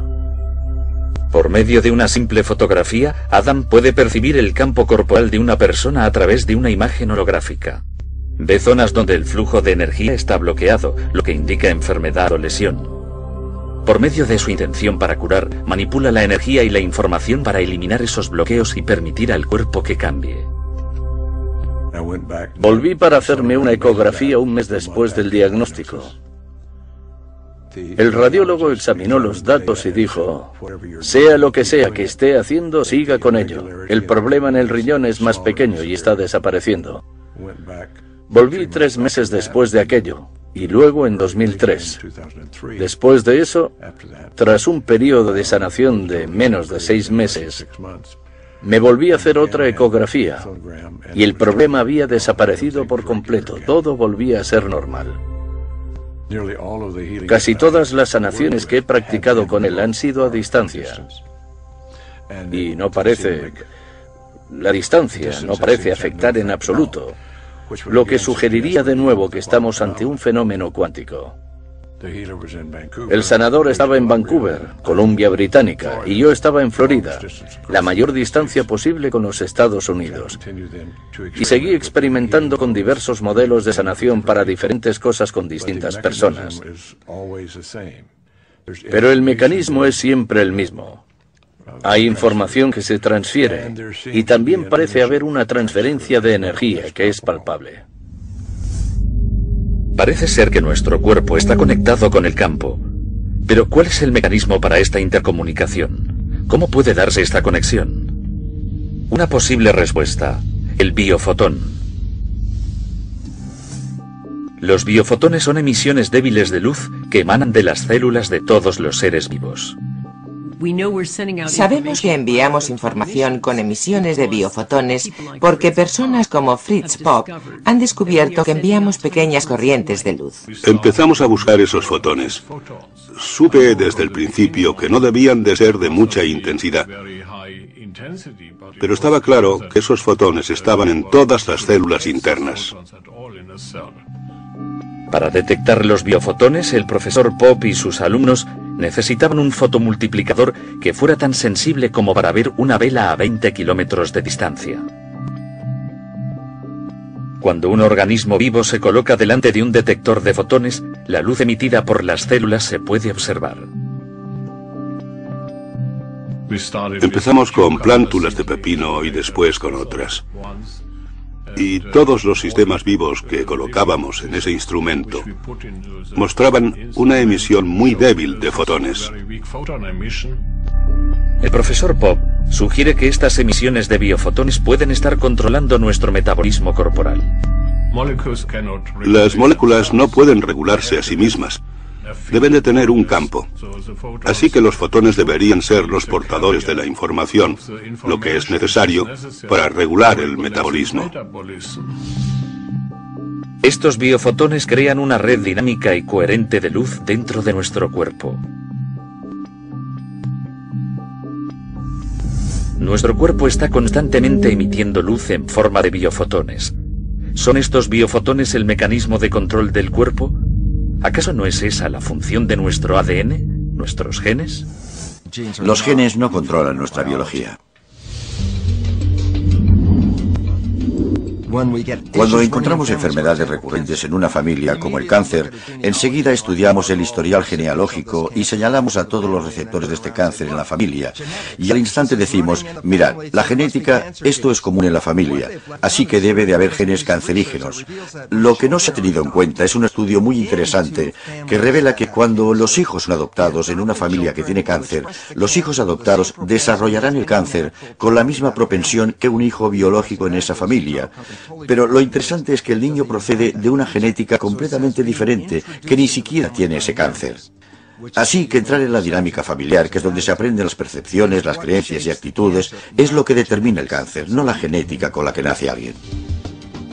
Por medio de una simple fotografía, Adam puede percibir el campo corporal de una persona a través de una imagen holográfica. Ve zonas donde el flujo de energía está bloqueado, lo que indica enfermedad o lesión. Por medio de su intención para curar, manipula la energía y la información para eliminar esos bloqueos y permitir al cuerpo que cambie. Volví para hacerme una ecografía un mes después del diagnóstico. El radiólogo examinó los datos y dijo: sea lo que sea que esté haciendo, siga con ello. El problema en el riñón es más pequeño y está desapareciendo. Volví 3 meses después de aquello, y luego en 2003. Después de eso, tras un periodo de sanación de menos de 6 meses, me volví a hacer otra ecografía, y el problema había desaparecido por completo. Todo volvía a ser normal. Casi todas las sanaciones que he practicado con él han sido a distancia. Y la distancia no parece afectar en absoluto, lo que sugeriría de nuevo que estamos ante un fenómeno cuántico. El sanador estaba en Vancouver, Columbia Británica, y yo estaba en Florida, la mayor distancia posible con los Estados Unidos. Y seguí experimentando con diversos modelos de sanación para diferentes cosas con distintas personas. Pero el mecanismo es siempre el mismo. Hay información que se transfiere, y también parece haber una transferencia de energía que es palpable. Parece ser que nuestro cuerpo está conectado con el campo. Pero ¿cuál es el mecanismo para esta intercomunicación? ¿Cómo puede darse esta conexión? Una posible respuesta: el biofotón. Los biofotones son emisiones débiles de luz que emanan de las células de todos los seres vivos. Sabemos que enviamos información con emisiones de biofotones porque personas como Fritz Popp han descubierto que enviamos pequeñas corrientes de luz. Empezamos a buscar esos fotones. Supe desde el principio que no debían de ser de mucha intensidad. Pero estaba claro que esos fotones estaban en todas las células internas. Para detectar los biofotones, el profesor Popp y sus alumnos necesitaban un fotomultiplicador que fuera tan sensible como para ver una vela a 20 kilómetros de distancia. Cuando un organismo vivo se coloca delante de un detector de fotones, la luz emitida por las células se puede observar. Empezamos con plántulas de pepino y después con otras. Y todos los sistemas vivos que colocábamos en ese instrumento mostraban una emisión muy débil de fotones. El profesor Popp sugiere que estas emisiones de biofotones pueden estar controlando nuestro metabolismo corporal. Las moléculas no pueden regularse a sí mismas. Deben de tener un campo. Así que los fotones deberían ser los portadores de la información, lo que es necesario para regular el metabolismo. Estos biofotones crean una red dinámica y coherente de luz dentro de nuestro cuerpo. Nuestro cuerpo está constantemente emitiendo luz en forma de biofotones. ¿Son estos biofotones el mecanismo de control del cuerpo? ¿Acaso no es esa la función de nuestro ADN, nuestros genes? Los genes no controlan nuestra biología. Cuando encontramos enfermedades recurrentes en una familia, como el cáncer, enseguida estudiamos el historial genealógico y señalamos a todos los receptores de este cáncer en la familia. Y al instante decimos: mirad, la genética, esto es común en la familia, así que debe de haber genes cancerígenos. Lo que no se ha tenido en cuenta es un estudio muy interesante que revela que cuando los hijos son adoptados en una familia que tiene cáncer, los hijos adoptados desarrollarán el cáncer con la misma propensión que un hijo biológico en esa familia. Pero lo interesante es que el niño procede de una genética completamente diferente, que ni siquiera tiene ese cáncer. Así que entrar en la dinámica familiar, que es donde se aprenden las percepciones, las creencias y actitudes, es lo que determina el cáncer, no la genética con la que nace alguien.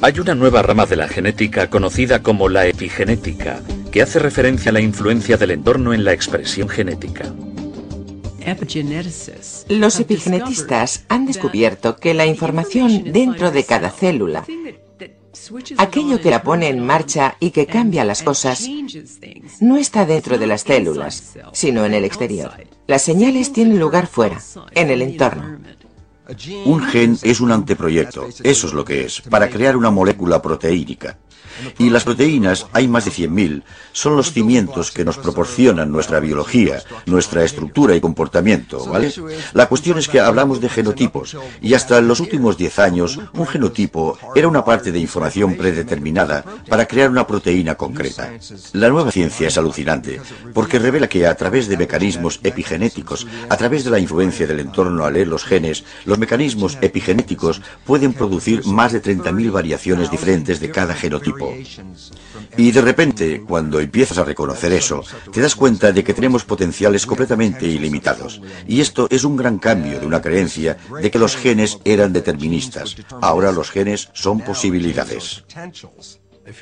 Hay una nueva rama de la genética conocida como la epigenética, que hace referencia a la influencia del entorno en la expresión genética. Los epigenetistas han descubierto que la información dentro de cada célula, aquello que la pone en marcha y que cambia las cosas, no está dentro de las células, sino en el exterior. Las señales tienen lugar fuera, en el entorno. Un gen es un anteproyecto, eso es lo que es, para crear una molécula proteínica. Y las proteínas, hay más de 100.000, son los cimientos que nos proporcionan nuestra biología, nuestra estructura y comportamiento, ¿vale? La cuestión es que hablamos de genotipos, y hasta en los últimos 10 años, un genotipo era una parte de información predeterminada para crear una proteína concreta. La nueva ciencia es alucinante, porque revela que a través de mecanismos epigenéticos, a través de la influencia del entorno al leer los genes, los mecanismos epigenéticos pueden producir más de 30.000 variaciones diferentes de cada genotipo. Y de repente, cuando empiezas a reconocer eso, te das cuenta de que tenemos potenciales completamente ilimitados. Y esto es un gran cambio de una creencia de que los genes eran deterministas. Ahora los genes son posibilidades.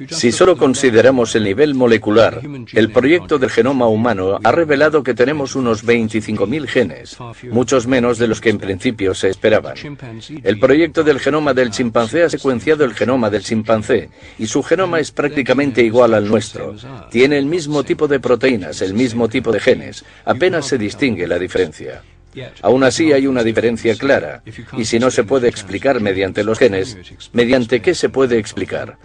Si solo consideramos el nivel molecular, el proyecto del genoma humano ha revelado que tenemos unos 25.000 genes, muchos menos de los que en principio se esperaban. El proyecto del genoma del chimpancé ha secuenciado el genoma del chimpancé, y su genoma es prácticamente igual al nuestro. Tiene el mismo tipo de proteínas, el mismo tipo de genes, apenas se distingue la diferencia. Aún así hay una diferencia clara, y si no se puede explicar mediante los genes, ¿mediante qué se puede explicar?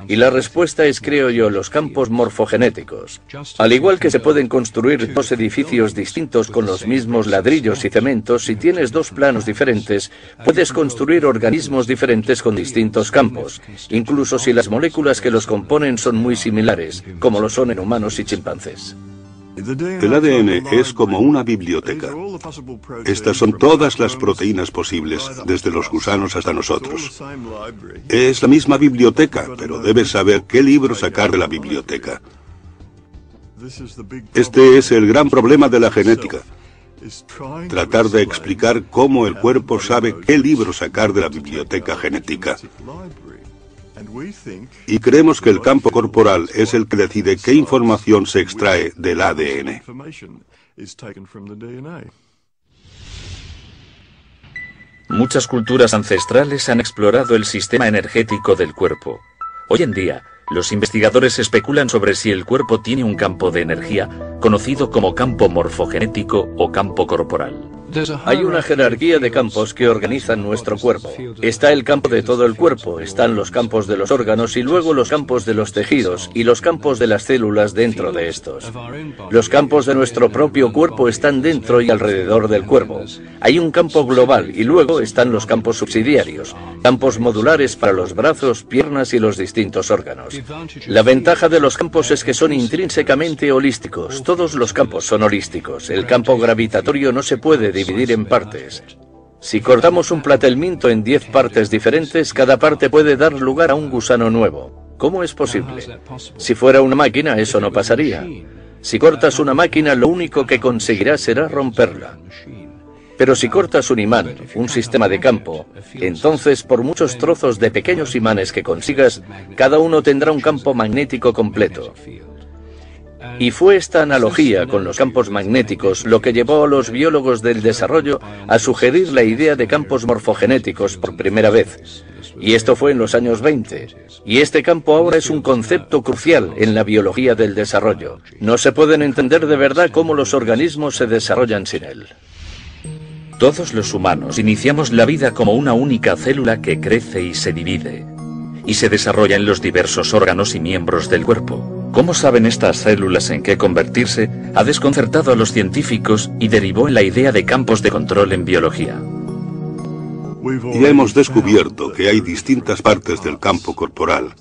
Y la respuesta es, creo yo, los campos morfogenéticos. Al igual que se pueden construir dos edificios distintos con los mismos ladrillos y cementos, si tienes dos planos diferentes, puedes construir organismos diferentes con distintos campos, incluso si las moléculas que los componen son muy similares, como lo son en humanos y chimpancés. El ADN es como una biblioteca. Estas son todas las proteínas posibles, desde los gusanos hasta nosotros. Es la misma biblioteca, pero debes saber qué libro sacar de la biblioteca. Este es el gran problema de la genética. Tratar de explicar cómo el cuerpo sabe qué libro sacar de la biblioteca genética. Y creemos que el campo corporal es el que decide qué información se extrae del ADN. Muchas culturas ancestrales han explorado el sistema energético del cuerpo. Hoy en día, los investigadores especulan sobre si el cuerpo tiene un campo de energía, conocido como campo morfogenético o campo corporal. Hay una jerarquía de campos que organizan nuestro cuerpo. Está el campo de todo el cuerpo, están los campos de los órganos y luego los campos de los tejidos y los campos de las células dentro de estos. Los campos de nuestro propio cuerpo están dentro y alrededor del cuerpo. Hay un campo global y luego están los campos subsidiarios, campos modulares para los brazos, piernas y los distintos órganos. La ventaja de los campos es que son intrínsecamente holísticos. Todos los campos son holísticos. El campo gravitatorio no se puede dividir en partes. Si cortamos un platelminto en 10 partes diferentes, cada parte puede dar lugar a un gusano nuevo. ¿Cómo es posible? Si fuera una máquina, eso no pasaría. Si cortas una máquina, lo único que conseguirás será romperla. Pero si cortas un imán, un sistema de campo, entonces por muchos trozos de pequeños imanes que consigas, cada uno tendrá un campo magnético completo. Y fue esta analogía con los campos magnéticos lo que llevó a los biólogos del desarrollo a sugerir la idea de campos morfogenéticos por primera vez. Y esto fue en los años 20. Y este campo ahora es un concepto crucial en la biología del desarrollo. No se pueden entender de verdad cómo los organismos se desarrollan sin él. Todos los humanos iniciamos la vida como una única célula que crece y se divide, y se desarrolla en los diversos órganos y miembros del cuerpo. ¿Cómo saben estas células en qué convertirse? Ha desconcertado a los científicos y derivó en la idea de campos de control en biología. Ya hemos descubierto que hay distintas partes del campo corporal,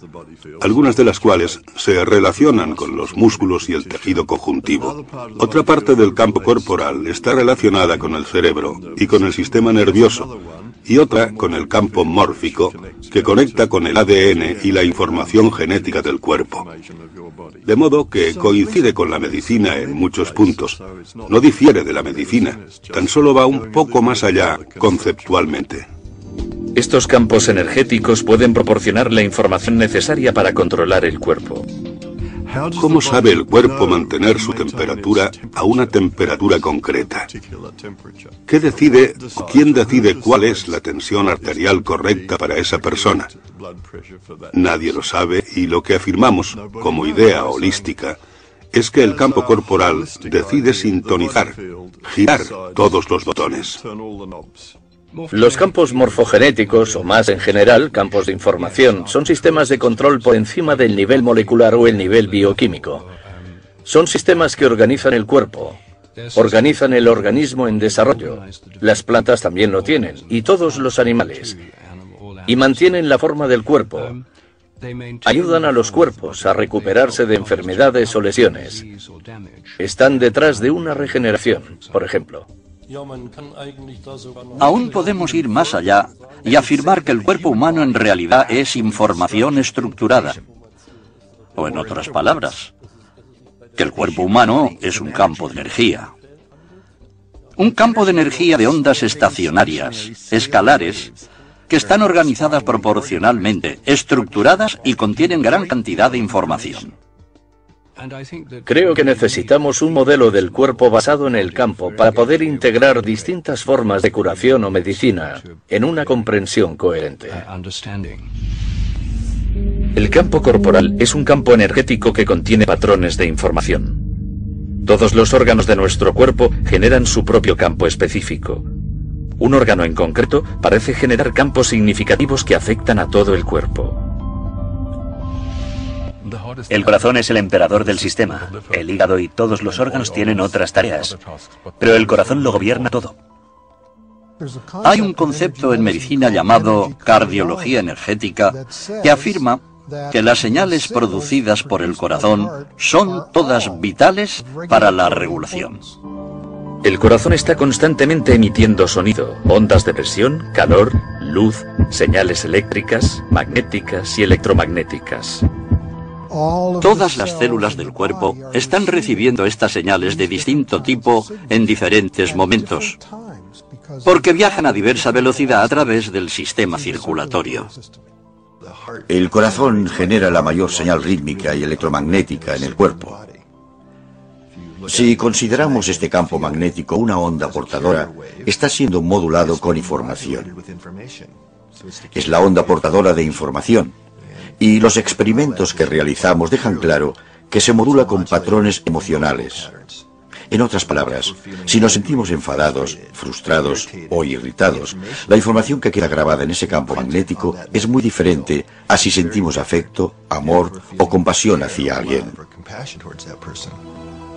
algunas de las cuales se relacionan con los músculos y el tejido conjuntivo. Otra parte del campo corporal está relacionada con el cerebro y con el sistema nervioso, y otra con el campo mórfico, que conecta con el ADN y la información genética del cuerpo. De modo que coincide con la medicina en muchos puntos. No difiere de la medicina, tan solo va un poco más allá conceptualmente. Estos campos energéticos pueden proporcionar la información necesaria para controlar el cuerpo. ¿Cómo sabe el cuerpo mantener su temperatura a una temperatura concreta? ¿Qué decide o quién decide cuál es la tensión arterial correcta para esa persona? Nadie lo sabe y lo que afirmamos como idea holística es que el campo corporal decide sintonizar, girar todos los botones. Los campos morfogenéticos, o más en general, campos de información, son sistemas de control por encima del nivel molecular o el nivel bioquímico. Son sistemas que organizan el cuerpo, organizan el organismo en desarrollo. Las plantas también lo tienen, y todos los animales. Y mantienen la forma del cuerpo. Ayudan a los cuerpos a recuperarse de enfermedades o lesiones. Están detrás de una regeneración, por ejemplo. Aún podemos ir más allá y afirmar que el cuerpo humano en realidad es información estructurada. O en otras palabras, que el cuerpo humano es un campo de energía. Un campo de energía de ondas estacionarias, escalares, que están organizadas proporcionalmente, estructuradas y contienen gran cantidad de información. Creo que necesitamos un modelo del cuerpo basado en el campo para poder integrar distintas formas de curación o medicina en una comprensión coherente. El campo corporal es un campo energético que contiene patrones de información. Todos los órganos de nuestro cuerpo generan su propio campo específico. Un órgano en concreto parece generar campos significativos que afectan a todo el cuerpo. El corazón es el emperador del sistema. El hígado y todos los órganos tienen otras tareas. Pero el corazón lo gobierna todo. Hay un concepto en medicina llamado cardiología energética que afirma que las señales producidas por el corazón son todas vitales para la regulación. El corazón está constantemente emitiendo sonido, ondas de presión, calor, luz, señales eléctricas, magnéticas y electromagnéticas. Todas las células del cuerpo están recibiendo estas señales de distinto tipo en diferentes momentos, porque viajan a diversa velocidad a través del sistema circulatorio. El corazón genera la mayor señal rítmica y electromagnética en el cuerpo. Si consideramos este campo magnético una onda portadora, está siendo modulado con información. Es la onda portadora de información. Y los experimentos que realizamos dejan claro que se modula con patrones emocionales. En otras palabras, si nos sentimos enfadados, frustrados o irritados, la información que queda grabada en ese campo magnético es muy diferente a si sentimos afecto, amor o compasión hacia alguien.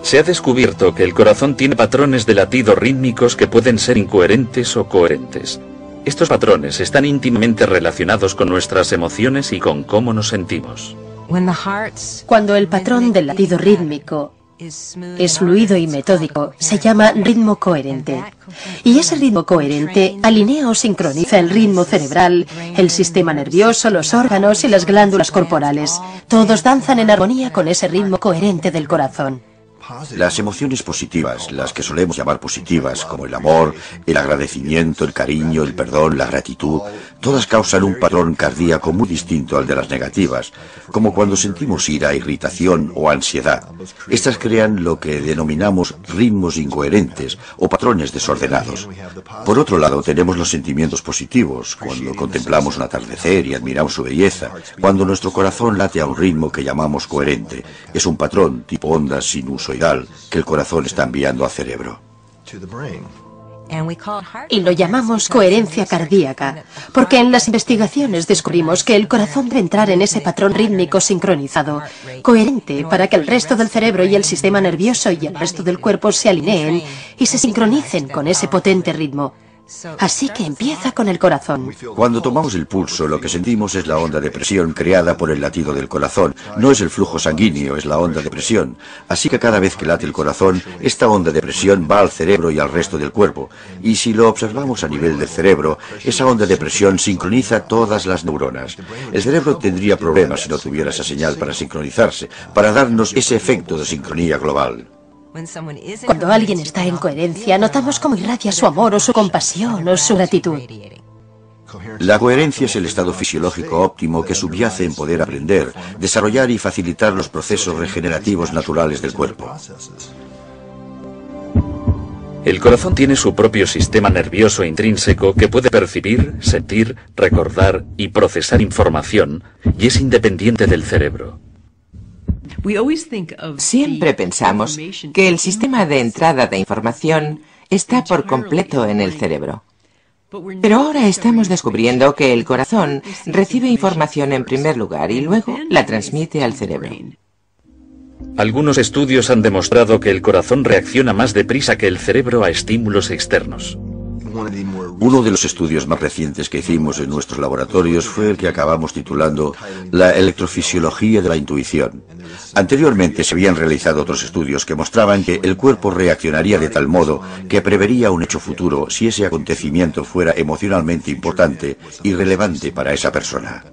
Se ha descubierto que el corazón tiene patrones de latido rítmicos que pueden ser incoherentes o coherentes. Estos patrones están íntimamente relacionados con nuestras emociones y con cómo nos sentimos. Cuando el patrón del latido rítmico es fluido y metódico, se llama ritmo coherente. Y ese ritmo coherente alinea o sincroniza el ritmo cerebral, el sistema nervioso, los órganos y las glándulas corporales. Todos danzan en armonía con ese ritmo coherente del corazón. Las emociones positivas, las que solemos llamar positivas, como el amor, el agradecimiento, el cariño, el perdón, la gratitud, todas causan un patrón cardíaco muy distinto al de las negativas, como cuando sentimos ira, irritación o ansiedad. Estas crean lo que denominamos ritmos incoherentes o patrones desordenados. Por otro lado, tenemos los sentimientos positivos, cuando contemplamos un atardecer y admiramos su belleza, cuando nuestro corazón late a un ritmo que llamamos coherente. Es un patrón tipo ondas sinusoidal que el corazón está enviando al cerebro. Y lo llamamos coherencia cardíaca, porque en las investigaciones descubrimos que el corazón debe entrar en ese patrón rítmico sincronizado, coherente, para que el resto del cerebro y el sistema nervioso y el resto del cuerpo se alineen y se sincronicen con ese potente ritmo. Así que empieza con el corazón. Cuando tomamos el pulso, lo que sentimos es la onda de presión creada por el latido del corazón. No es el flujo sanguíneo, es la onda de presión. Así que cada vez que late el corazón, esta onda de presión va al cerebro y al resto del cuerpo. Y si lo observamos a nivel del cerebro, esa onda de presión sincroniza todas las neuronas. El cerebro tendría problemas si no tuviera esa señal para sincronizarse, para darnos ese efecto de sincronía global. Cuando alguien está en coherencia, notamos cómo irradia su amor o su compasión o su gratitud. La coherencia es el estado fisiológico óptimo que subyace en poder aprender, desarrollar y facilitar los procesos regenerativos naturales del cuerpo. El corazón tiene su propio sistema nervioso intrínseco que puede percibir, sentir, recordar y procesar información, y es independiente del cerebro. Siempre pensamos que el sistema de entrada de información está por completo en el cerebro. Pero ahora estamos descubriendo que el corazón recibe información en primer lugar y luego la transmite al cerebro. Algunos estudios han demostrado que el corazón reacciona más deprisa que el cerebro a estímulos externos. Uno de los estudios más recientes que hicimos en nuestros laboratorios fue el que acabamos titulando La electrofisiología de la intuición. Anteriormente se habían realizado otros estudios que mostraban que el cuerpo reaccionaría de tal modo que prevería un hecho futuro si ese acontecimiento fuera emocionalmente importante y relevante para esa persona.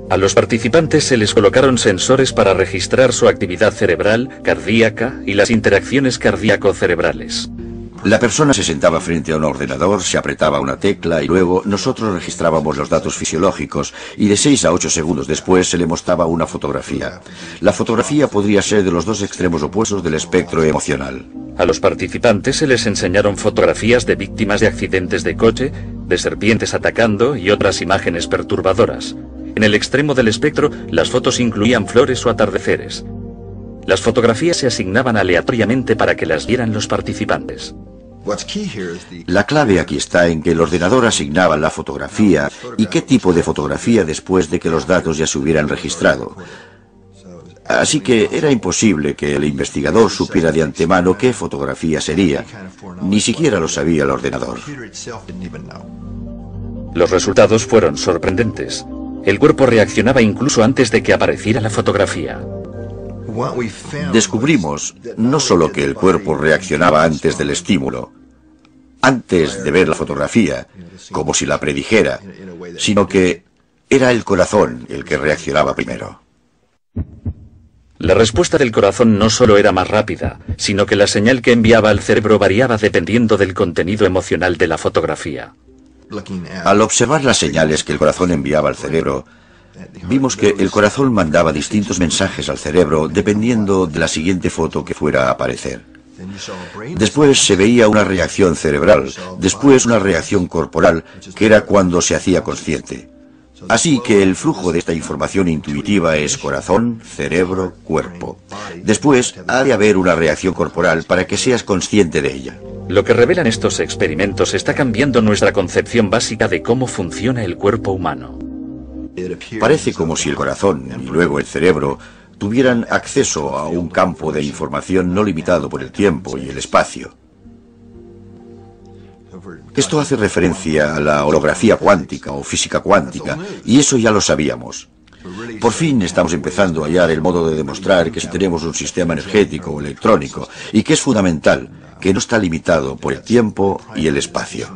A los participantes se les colocaron sensores para registrar su actividad cerebral, cardíaca y las interacciones cardíaco-cerebrales. La persona se sentaba frente a un ordenador, se apretaba una tecla y luego nosotros registrábamos los datos fisiológicos y de 6 a 8 segundos después se le mostraba una fotografía. La fotografía podría ser de los dos extremos opuestos del espectro emocional. A los participantes se les enseñaron fotografías de víctimas de accidentes de coche, de serpientes atacando y otras imágenes perturbadoras. En el extremo del espectro, las fotos incluían flores o atardeceres. Las fotografías se asignaban aleatoriamente para que las vieran los participantes. La clave aquí está en que el ordenador asignaba la fotografía y qué tipo de fotografía después de que los datos ya se hubieran registrado. Así que era imposible que el investigador supiera de antemano qué fotografía sería. Ni siquiera lo sabía el ordenador. Los resultados fueron sorprendentes. El cuerpo reaccionaba incluso antes de que apareciera la fotografía. Descubrimos no solo que el cuerpo reaccionaba antes del estímulo, antes de ver la fotografía, como si la predijera, sino que era el corazón el que reaccionaba primero. La respuesta del corazón no solo era más rápida, sino que la señal que enviaba al cerebro variaba dependiendo del contenido emocional de la fotografía. Al observar las señales que el corazón enviaba al cerebro, vimos que el corazón mandaba distintos mensajes al cerebro dependiendo de la siguiente foto que fuera a aparecer. Después se veía una reacción cerebral, después una reacción corporal, que era cuando se hacía consciente. Así que el flujo de esta información intuitiva es corazón, cerebro, cuerpo. Después ha de haber una reacción corporal para que seas consciente de ella. Lo que revelan estos experimentos está cambiando nuestra concepción básica de cómo funciona el cuerpo humano. Parece como si el corazón y luego el cerebro tuvieran acceso a un campo de información no limitado por el tiempo y el espacio. Esto hace referencia a la holografía cuántica o física cuántica, y eso ya lo sabíamos. Por fin estamos empezando a hallar el modo de demostrar que si tenemos un sistema energético o electrónico, y que es fundamental, que no está limitado por el tiempo y el espacio.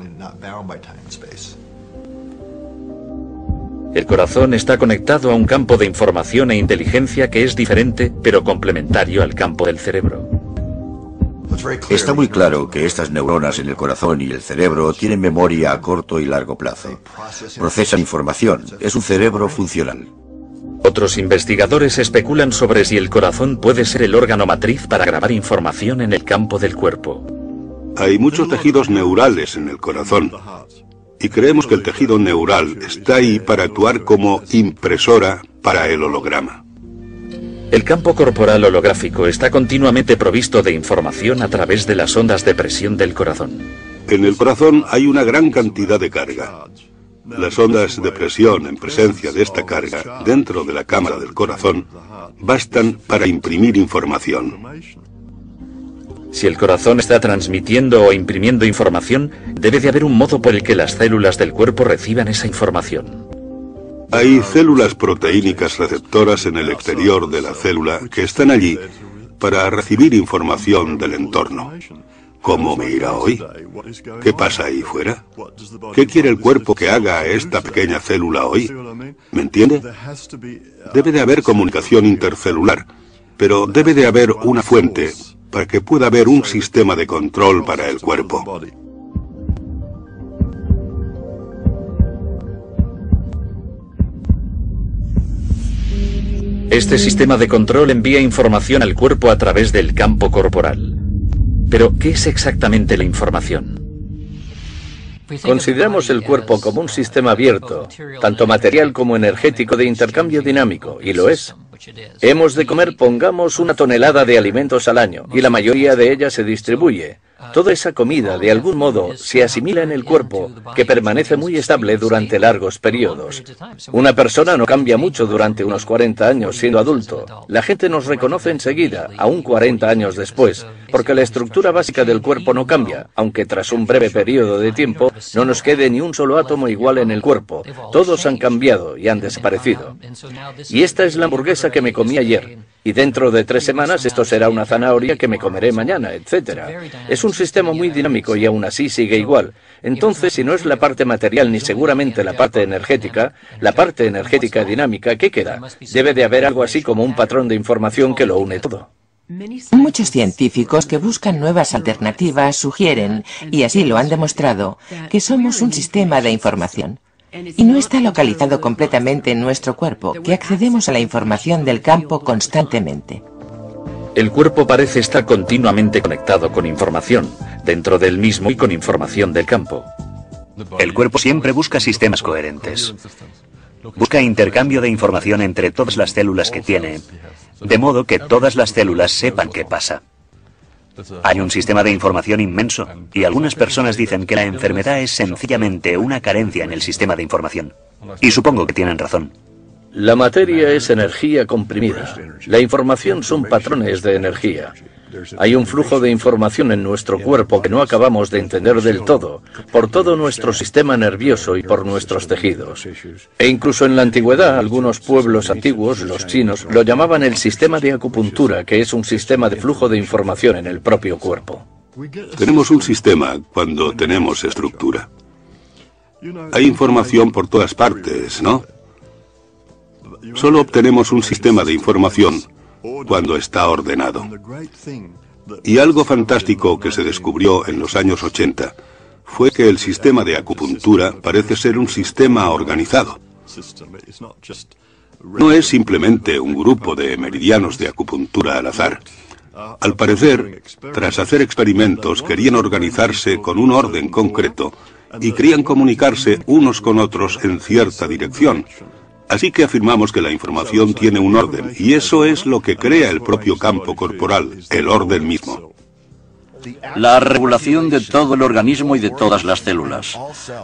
El corazón está conectado a un campo de información e inteligencia que es diferente, pero complementario al campo del cerebro. Está muy claro que estas neuronas en el corazón y el cerebro tienen memoria a corto y largo plazo. Procesan información. Es un cerebro funcional. Otros investigadores especulan sobre si el corazón puede ser el órgano matriz para grabar información en el campo del cuerpo. Hay muchos tejidos neurales en el corazón. Y creemos que el tejido neural está ahí para actuar como impresora para el holograma. El campo corporal holográfico está continuamente provisto de información a través de las ondas de presión del corazón. En el corazón hay una gran cantidad de carga. Las ondas de presión en presencia de esta carga dentro de la cámara del corazón bastan para imprimir información. Si el corazón está transmitiendo o imprimiendo información, debe de haber un modo por el que las células del cuerpo reciban esa información. Hay células proteínicas receptoras en el exterior de la célula que están allí para recibir información del entorno. ¿Cómo me irá hoy? ¿Qué pasa ahí fuera? ¿Qué quiere el cuerpo que haga a esta pequeña célula hoy? ¿Me entiende? Debe de haber comunicación intercelular, pero debe de haber una fuente para que pueda haber un sistema de control para el cuerpo. Este sistema de control envía información al cuerpo a través del campo corporal. Pero, ¿qué es exactamente la información? Consideramos el cuerpo como un sistema abierto, tanto material como energético de intercambio dinámico, y lo es. Hemos de comer, pongamos, 1 tonelada de alimentos al año, y la mayoría de ella se distribuye. Toda esa comida, de algún modo, se asimila en el cuerpo, que permanece muy estable durante largos periodos. Una persona no cambia mucho durante unos 40 años siendo adulto. La gente nos reconoce enseguida, aún 40 años después, porque la estructura básica del cuerpo no cambia, aunque tras un breve periodo de tiempo no nos quede ni un solo átomo igual en el cuerpo. Todos han cambiado y han desaparecido. Y esta es la hamburguesa que me comí ayer. Y dentro de 3 semanas esto será una zanahoria que me comeré mañana, etc. Es un sistema muy dinámico y aún así sigue igual. Entonces, si no es la parte material ni seguramente la parte energética dinámica, ¿qué queda? Debe de haber algo así como un patrón de información que lo une todo. Muchos científicos que buscan nuevas alternativas sugieren, y así lo han demostrado, que somos un sistema de información. Y no está localizado completamente en nuestro cuerpo, que accedemos a la información del campo constantemente. El cuerpo parece estar continuamente conectado con información, dentro del mismo y con información del campo. El cuerpo siempre busca sistemas coherentes. Busca intercambio de información entre todas las células que tiene, de modo que todas las células sepan qué pasa. Hay un sistema de información inmenso, y algunas personas dicen que la enfermedad es sencillamente una carencia en el sistema de información. Y supongo que tienen razón. La materia es energía comprimida. La información son patrones de energía. Hay un flujo de información en nuestro cuerpo que no acabamos de entender del todo, por todo nuestro sistema nervioso y por nuestros tejidos. E incluso en la antigüedad, algunos pueblos antiguos, los chinos, lo llamaban el sistema de acupuntura, que es un sistema de flujo de información en el propio cuerpo. Tenemos un sistema cuando tenemos estructura. Hay información por todas partes, ¿no? Solo obtenemos un sistema de información cuando está ordenado. Y algo fantástico que se descubrió en los años 80 fue que el sistema de acupuntura parece ser un sistema organizado. No es simplemente un grupo de meridianos de acupuntura al azar. Al parecer, tras hacer experimentos, querían organizarse con un orden concreto y querían comunicarse unos con otros en cierta dirección. Así que afirmamos que la información tiene un orden, y eso es lo que crea el propio campo corporal, el orden mismo. La regulación de todo el organismo y de todas las células.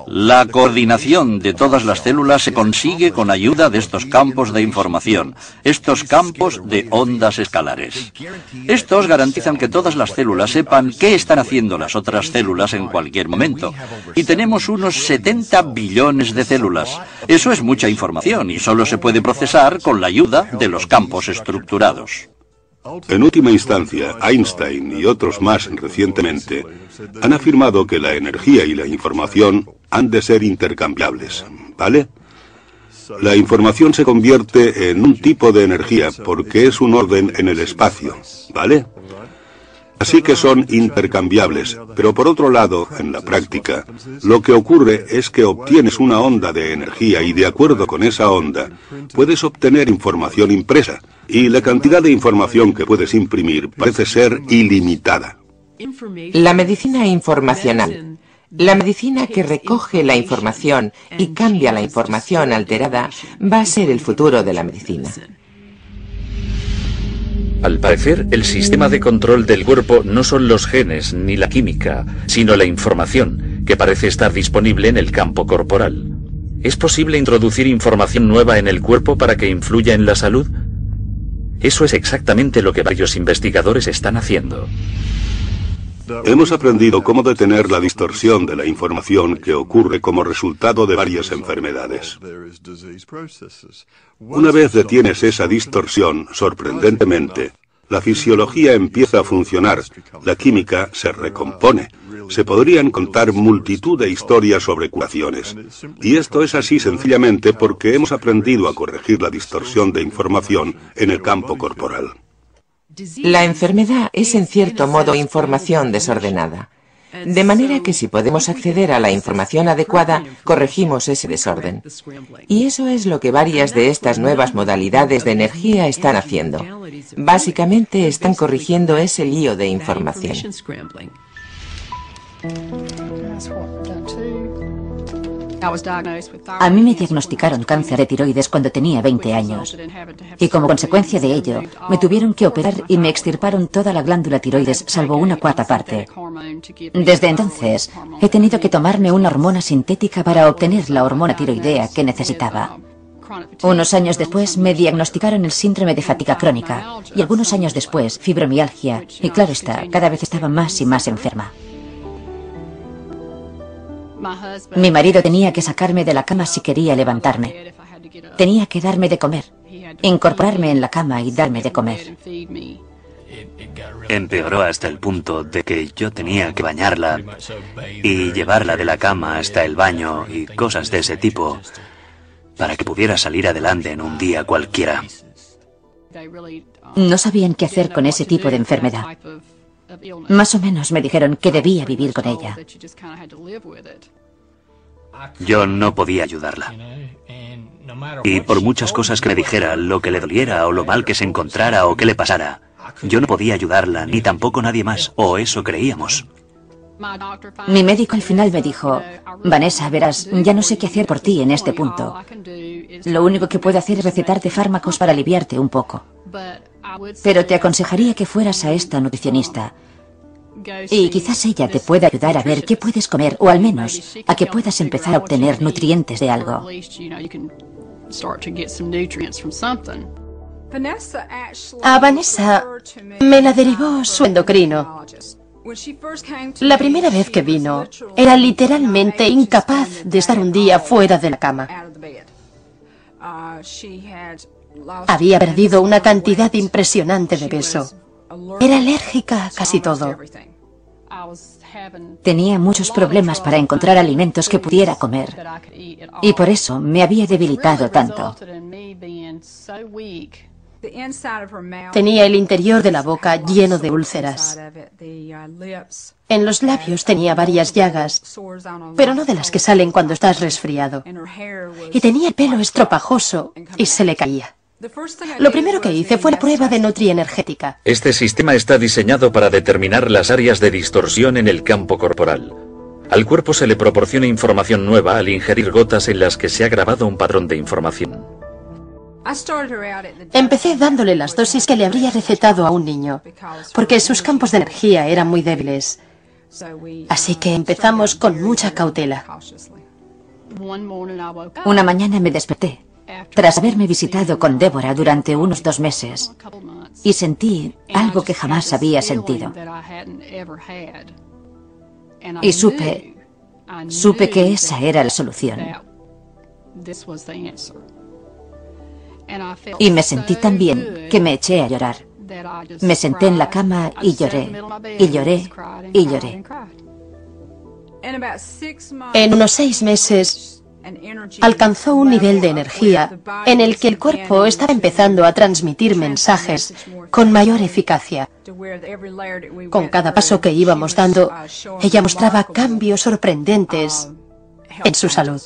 La coordinación de todas las células se consigue con ayuda de estos campos de información, estos campos de ondas escalares. Estos garantizan que todas las células sepan qué están haciendo las otras células en cualquier momento. Y tenemos unos 70 billones de células. Eso es mucha información y solo se puede procesar con la ayuda de los campos estructurados. En última instancia, Einstein y otros más recientemente han afirmado que la energía y la información han de ser intercambiables, ¿vale? La información se convierte en un tipo de energía porque es un orden en el espacio, ¿vale? Así que son intercambiables, pero por otro lado, en la práctica, lo que ocurre es que obtienes una onda de energía y de acuerdo con esa onda, puedes obtener información impresa, y la cantidad de información que puedes imprimir parece ser ilimitada. La medicina informacional. La medicina que recoge la información y cambia la información alterada va a ser el futuro de la medicina. Al parecer, el sistema de control del cuerpo no son los genes ni la química, sino la información, que parece estar disponible en el campo corporal. ¿Es posible introducir información nueva en el cuerpo para que influya en la salud? Eso es exactamente lo que varios investigadores están haciendo. Hemos aprendido cómo detener la distorsión de la información que ocurre como resultado de varias enfermedades. Una vez detienes esa distorsión, sorprendentemente, la fisiología empieza a funcionar, la química se recompone. Se podrían contar multitud de historias sobre curaciones. Y esto es así sencillamente porque hemos aprendido a corregir la distorsión de información en el campo corporal. La enfermedad es en cierto modo información desordenada. De manera que si podemos acceder a la información adecuada, corregimos ese desorden. Y eso es lo que varias de estas nuevas modalidades de energía están haciendo. Básicamente están corrigiendo ese lío de información. A mí me diagnosticaron cáncer de tiroides cuando tenía 20 años. Y como consecuencia de ello, me tuvieron que operar y me extirparon toda la glándula tiroides, salvo una cuarta parte. Desde entonces, he tenido que tomarme una hormona sintética para obtener la hormona tiroidea que necesitaba. Unos años después me diagnosticaron el síndrome de fatiga crónica y algunos años después fibromialgia. Y claro está, cada vez estaba más y más enferma. Mi marido tenía que sacarme de la cama si quería levantarme. Tenía que darme de comer, incorporarme en la cama y darme de comer. Empeoró hasta el punto de que yo tenía que bañarla y llevarla de la cama hasta el baño y cosas de ese tipo para que pudiera salir adelante en un día cualquiera. No sabían qué hacer con ese tipo de enfermedad. Más o menos me dijeron que debía vivir con ella. Yo no podía ayudarla. Y por muchas cosas que me dijera, lo que le doliera o lo mal que se encontrara o que le pasara, yo no podía ayudarla, ni tampoco nadie más, o eso creíamos. Mi médico al final me dijo, Vanessa, verás, ya no sé qué hacer por ti en este punto. Lo único que puedo hacer es recetarte fármacos para aliviarte un poco. Pero te aconsejaría que fueras a esta nutricionista. Y quizás ella te pueda ayudar a ver qué puedes comer, o al menos a que puedas empezar a obtener nutrientes de algo. A Vanessa me la derivó su endocrino. La primera vez que vino, era literalmente incapaz de estar un día fuera de la cama. Había perdido una cantidad impresionante de peso. Era alérgica a casi todo. Tenía muchos problemas para encontrar alimentos que pudiera comer. Y por eso me había debilitado tanto. Tenía el interior de la boca lleno de úlceras. En los labios tenía varias llagas, pero no de las que salen cuando estás resfriado. Y tenía el pelo estropajoso y se le caía. Lo primero que hice fue la prueba de nutrienergética. Este sistema está diseñado para determinar las áreas de distorsión en el campo corporal. Al cuerpo se le proporciona información nueva al ingerir gotas en las que se ha grabado un patrón de información. Empecé dándole las dosis que le habría recetado a un niño, porque sus campos de energía eran muy débiles. Así que empezamos con mucha cautela. Una mañana me desperté, tras haberme visitado con Débora durante unos 2 meses, y sentí algo que jamás había sentido. Y supe que esa era la solución. Y me sentí tan bien que me eché a llorar. Me senté en la cama y lloré, y lloré, y lloré. En unos 6 meses alcanzó un nivel de energía en el que el cuerpo estaba empezando a transmitir mensajes con mayor eficacia. Con cada paso que íbamos dando, ella mostraba cambios sorprendentes en su salud.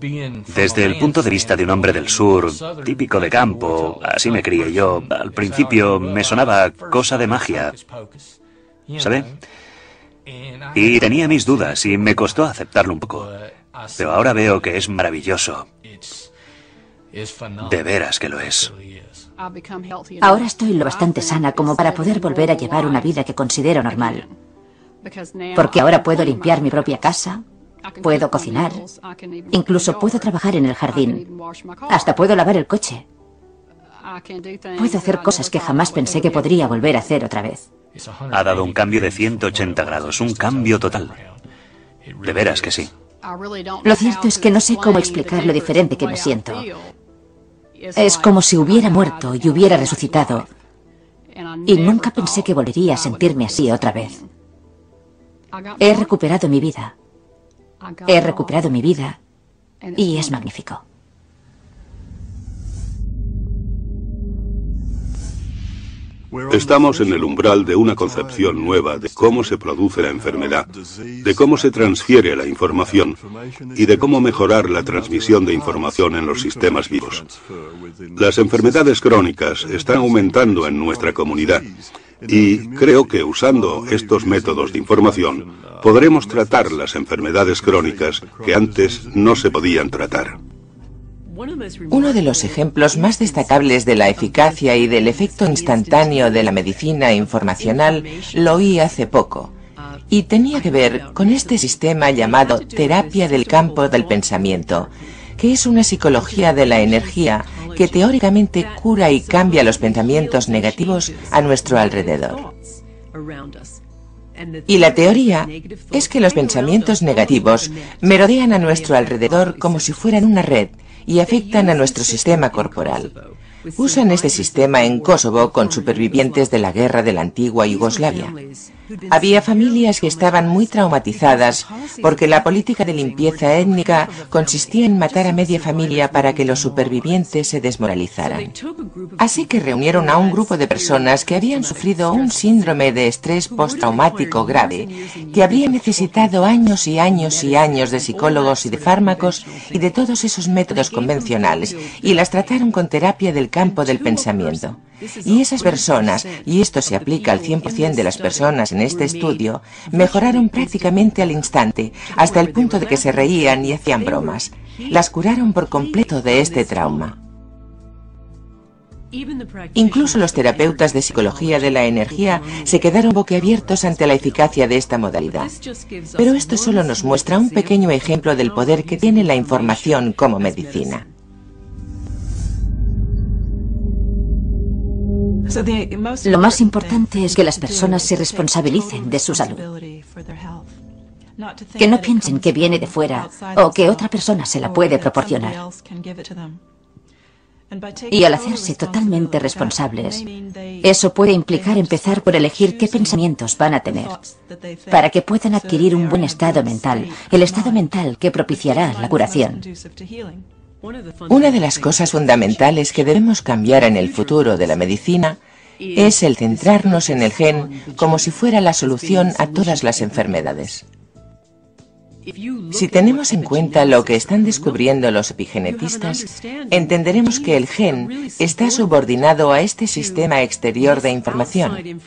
Desde el punto de vista de un hombre del sur, típico de campo, así me crié yo, al principio me sonaba cosa de magia, ¿sabe? Y tenía mis dudas y me costó aceptarlo un poco, pero ahora veo que es maravilloso. De veras que lo es. Ahora estoy lo bastante sana como para poder volver a llevar una vida que considero normal. Porque ahora puedo limpiar mi propia casa, puedo cocinar, incluso puedo trabajar en el jardín, hasta puedo lavar el coche. Puedo hacer cosas que jamás pensé que podría volver a hacer otra vez. Ha dado un cambio de 180 grados, un cambio total. De veras que sí. Lo cierto es que no sé cómo explicar lo diferente que me siento. Es como si hubiera muerto y hubiera resucitado. Y nunca pensé que volvería a sentirme así otra vez. He recuperado mi vida. He recuperado mi vida y es magnífico. Estamos en el umbral de una concepción nueva de cómo se produce la enfermedad, de cómo se transfiere la información y de cómo mejorar la transmisión de información en los sistemas vivos. Las enfermedades crónicas están aumentando en nuestra comunidad y creo que usando estos métodos de información podremos tratar las enfermedades crónicas que antes no se podían tratar. Uno de los ejemplos más destacables de la eficacia y del efecto instantáneo de la medicina informacional lo oí hace poco, y tenía que ver con este sistema llamado terapia del campo del pensamiento, que es una psicología de la energía que teóricamente cura y cambia los pensamientos negativos a nuestro alrededor. Y la teoría es que los pensamientos negativos merodean a nuestro alrededor como si fueran una red y afectan a nuestro sistema corporal. Usan este sistema en Kosovo con supervivientes de la guerra de la antigua Yugoslavia. Había familias que estaban muy traumatizadas porque la política de limpieza étnica consistía en matar a media familia para que los supervivientes se desmoralizaran. Así que reunieron a un grupo de personas que habían sufrido un síndrome de estrés postraumático grave, que habría necesitado años y años y años de psicólogos y de fármacos y de todos esos métodos convencionales, y las trataron con terapia del campo del pensamiento. Y esas personas, y esto se aplica al 100% de las personas en este estudio, mejoraron prácticamente al instante, hasta el punto de que se reían y hacían bromas. Las curaron por completo de este trauma. Incluso los terapeutas de psicología de la energía se quedaron boquiabiertos ante la eficacia de esta modalidad. Pero esto solo nos muestra un pequeño ejemplo del poder que tiene la información como medicina. Lo más importante es que las personas se responsabilicen de su salud. Que no piensen que viene de fuera o que otra persona se la puede proporcionar. Y al hacerse totalmente responsables, eso puede implicar empezar por elegir qué pensamientos van a tener, para que puedan adquirir un buen estado mental, el estado mental que propiciará la curación. Una de las cosas fundamentales que debemos cambiar en el futuro de la medicina es el centrarnos en el gen como si fuera la solución a todas las enfermedades. Si tenemos en cuenta lo que están descubriendo los epigenetistas, entenderemos que el gen está subordinado a este sistema exterior de información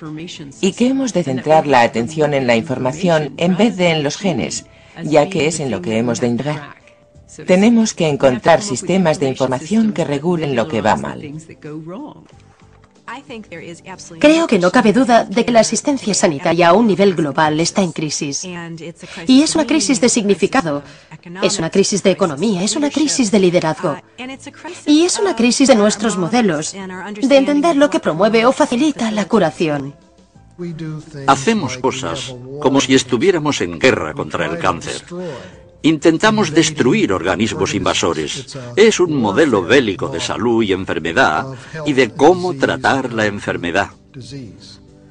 y que hemos de centrar la atención en la información en vez de en los genes, ya que es en lo que hemos de indagar. Tenemos que encontrar sistemas de información que regulen lo que va mal. Creo que no cabe duda de que la asistencia sanitaria a un nivel global está en crisis. Y es una crisis de significado, es una crisis de economía, es una crisis de liderazgo. Y es una crisis de nuestros modelos, de entender lo que promueve o facilita la curación. Hacemos cosas como si estuviéramos en guerra contra el cáncer. Intentamos destruir organismos invasores. Es un modelo bélico de salud y enfermedad y de cómo tratar la enfermedad.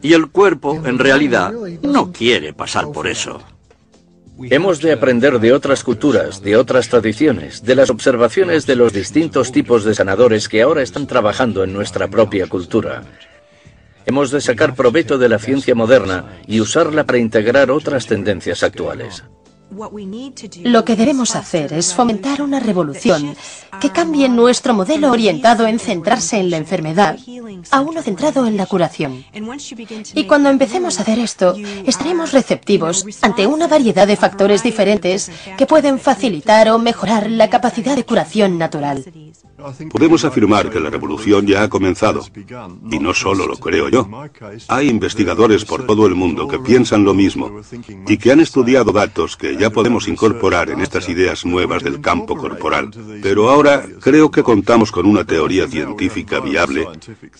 Y el cuerpo, en realidad, no quiere pasar por eso. Hemos de aprender de otras culturas, de otras tradiciones, de las observaciones de los distintos tipos de sanadores que ahora están trabajando en nuestra propia cultura. Hemos de sacar provecho de la ciencia moderna y usarla para integrar otras tendencias actuales. Lo que debemos hacer es fomentar una revolución que cambie nuestro modelo orientado en centrarse en la enfermedad a uno centrado en la curación. Y cuando empecemos a hacer esto, estaremos receptivos ante una variedad de factores diferentes que pueden facilitar o mejorar la capacidad de curación natural. Podemos afirmar que la revolución ya ha comenzado. Y no solo lo creo yo. Hay investigadores por todo el mundo que piensan lo mismo y que han estudiado datos que ya podemos incorporar en estas ideas nuevas del campo corporal. Pero ahora creo que contamos con una teoría científica viable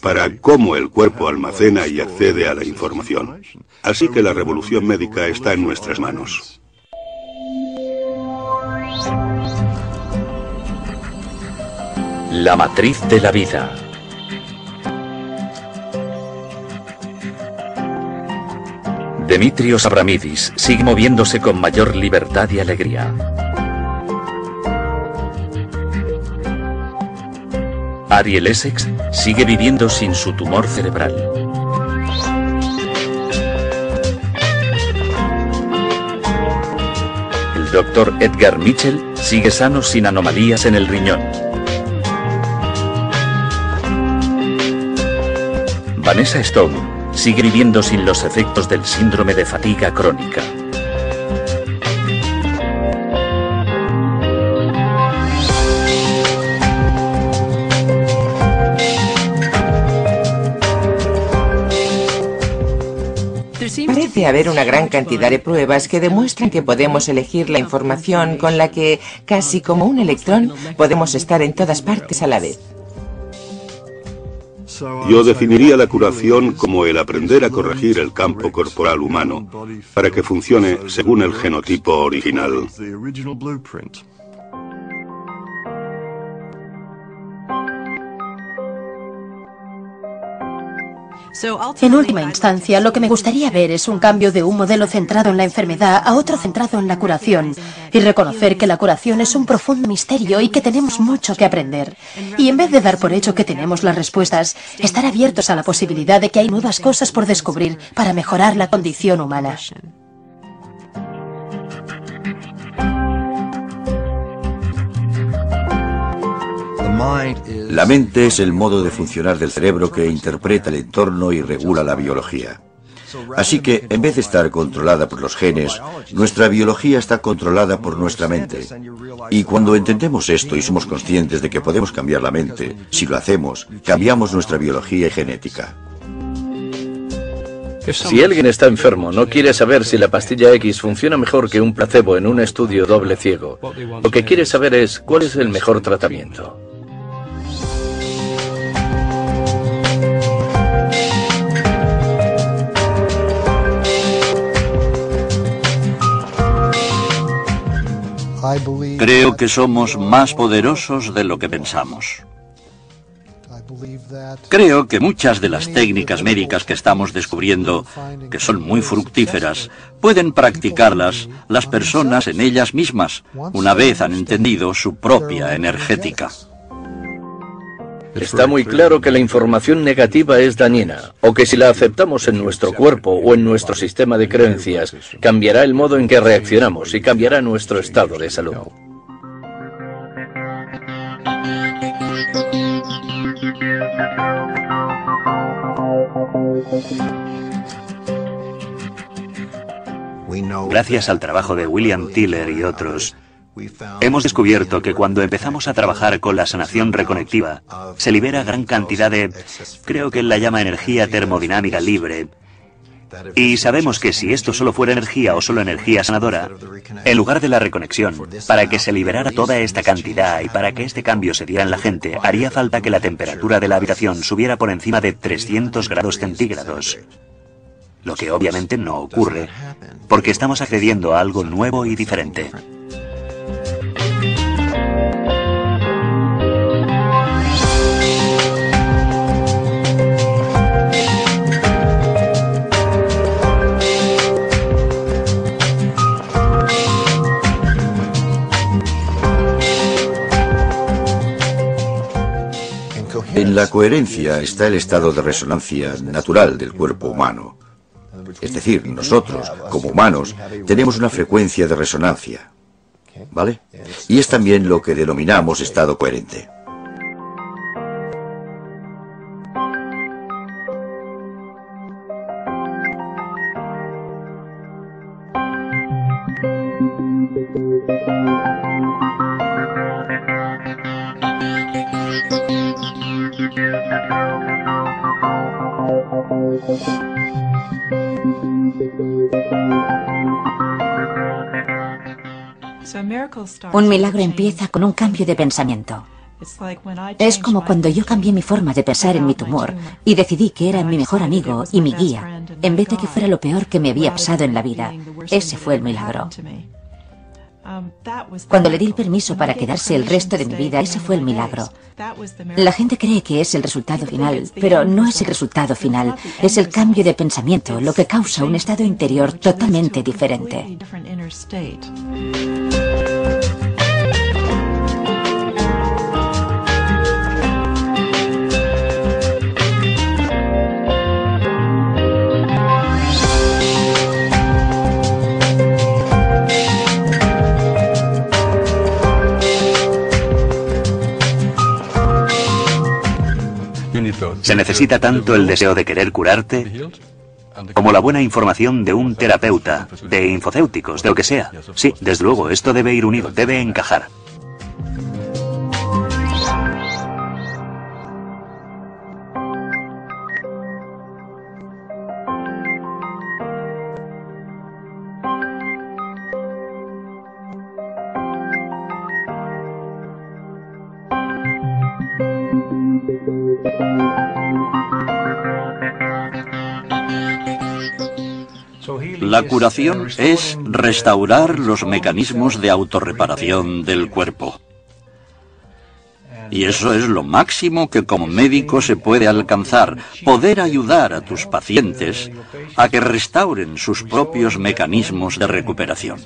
para cómo el cuerpo almacena y accede a la información. Así que la revolución médica está en nuestras manos. La matriz de la vida. Demetrios Abramidis sigue moviéndose con mayor libertad y alegría. Ariel Essex sigue viviendo sin su tumor cerebral. Dr. Edgar Mitchell sigue sano sin anomalías en el riñón. Vanessa Stone sigue viviendo sin los efectos del síndrome de fatiga crónica. Parece haber una gran cantidad de pruebas que demuestran que podemos elegir la información con la que, casi como un electrón, podemos estar en todas partes a la vez. Yo definiría la curación como el aprender a corregir el campo corporal humano para que funcione según el genotipo original. En última instancia, lo que me gustaría ver es un cambio de un modelo centrado en la enfermedad a otro centrado en la curación, y reconocer que la curación es un profundo misterio y que tenemos mucho que aprender. Y en vez de dar por hecho que tenemos las respuestas, estar abiertos a la posibilidad de que hay nuevas cosas por descubrir para mejorar la condición humana. La mente es el modo de funcionar del cerebro que interpreta el entorno y regula la biología. Así que, en vez de estar controlada por los genes, nuestra biología está controlada por nuestra mente. Y cuando entendemos esto y somos conscientes de que podemos cambiar la mente, si lo hacemos, cambiamos nuestra biología y genética. Si alguien está enfermo, no quiere saber si la pastilla X funciona mejor que un placebo en un estudio doble ciego. Lo que quiere saber es cuál es el mejor tratamiento. Creo que somos más poderosos de lo que pensamos. Creo que muchas de las técnicas médicas que estamos descubriendo, que son muy fructíferas, pueden practicarlas las personas en ellas mismas, una vez han entendido su propia energética. Está muy claro que la información negativa es dañina, o que si la aceptamos en nuestro cuerpo o en nuestro sistema de creencias, cambiará el modo en que reaccionamos y cambiará nuestro estado de salud. Gracias al trabajo de William Tiller y otros, hemos descubierto que cuando empezamos a trabajar con la sanación reconectiva, se libera gran cantidad de, creo que él la llama energía termodinámica libre, y sabemos que si esto solo fuera energía o solo energía sanadora, en lugar de la reconexión, para que se liberara toda esta cantidad y para que este cambio se diera en la gente, haría falta que la temperatura de la habitación subiera por encima de 300 grados centígrados. Lo que obviamente no ocurre, porque estamos accediendo a algo nuevo y diferente. En la coherencia está el estado de resonancia natural del cuerpo humano. Es decir, nosotros, como humanos, tenemos una frecuencia de resonancia, ¿vale? Y es también lo que denominamos estado coherente. Un milagro empieza con un cambio de pensamiento. Es como cuando yo cambié mi forma de pensar en mi tumor y decidí que era mi mejor amigo y mi guía, en vez de que fuera lo peor que me había pasado en la vida. Ese fue el milagro. Cuando le di el permiso para quedarse el resto de mi vida, ese fue el milagro. La gente cree que es el resultado final, pero no es el resultado final. Es el cambio de pensamiento lo que causa un estado interior totalmente diferente. Se necesita tanto el deseo de querer curarte como la buena información de un terapeuta, de infocéuticos, de lo que sea. Sí, desde luego, esto debe ir unido, debe encajar. La curación es restaurar los mecanismos de autorreparación del cuerpo. Y eso es lo máximo que como médico se puede alcanzar, poder ayudar a tus pacientes a que restauren sus propios mecanismos de recuperación.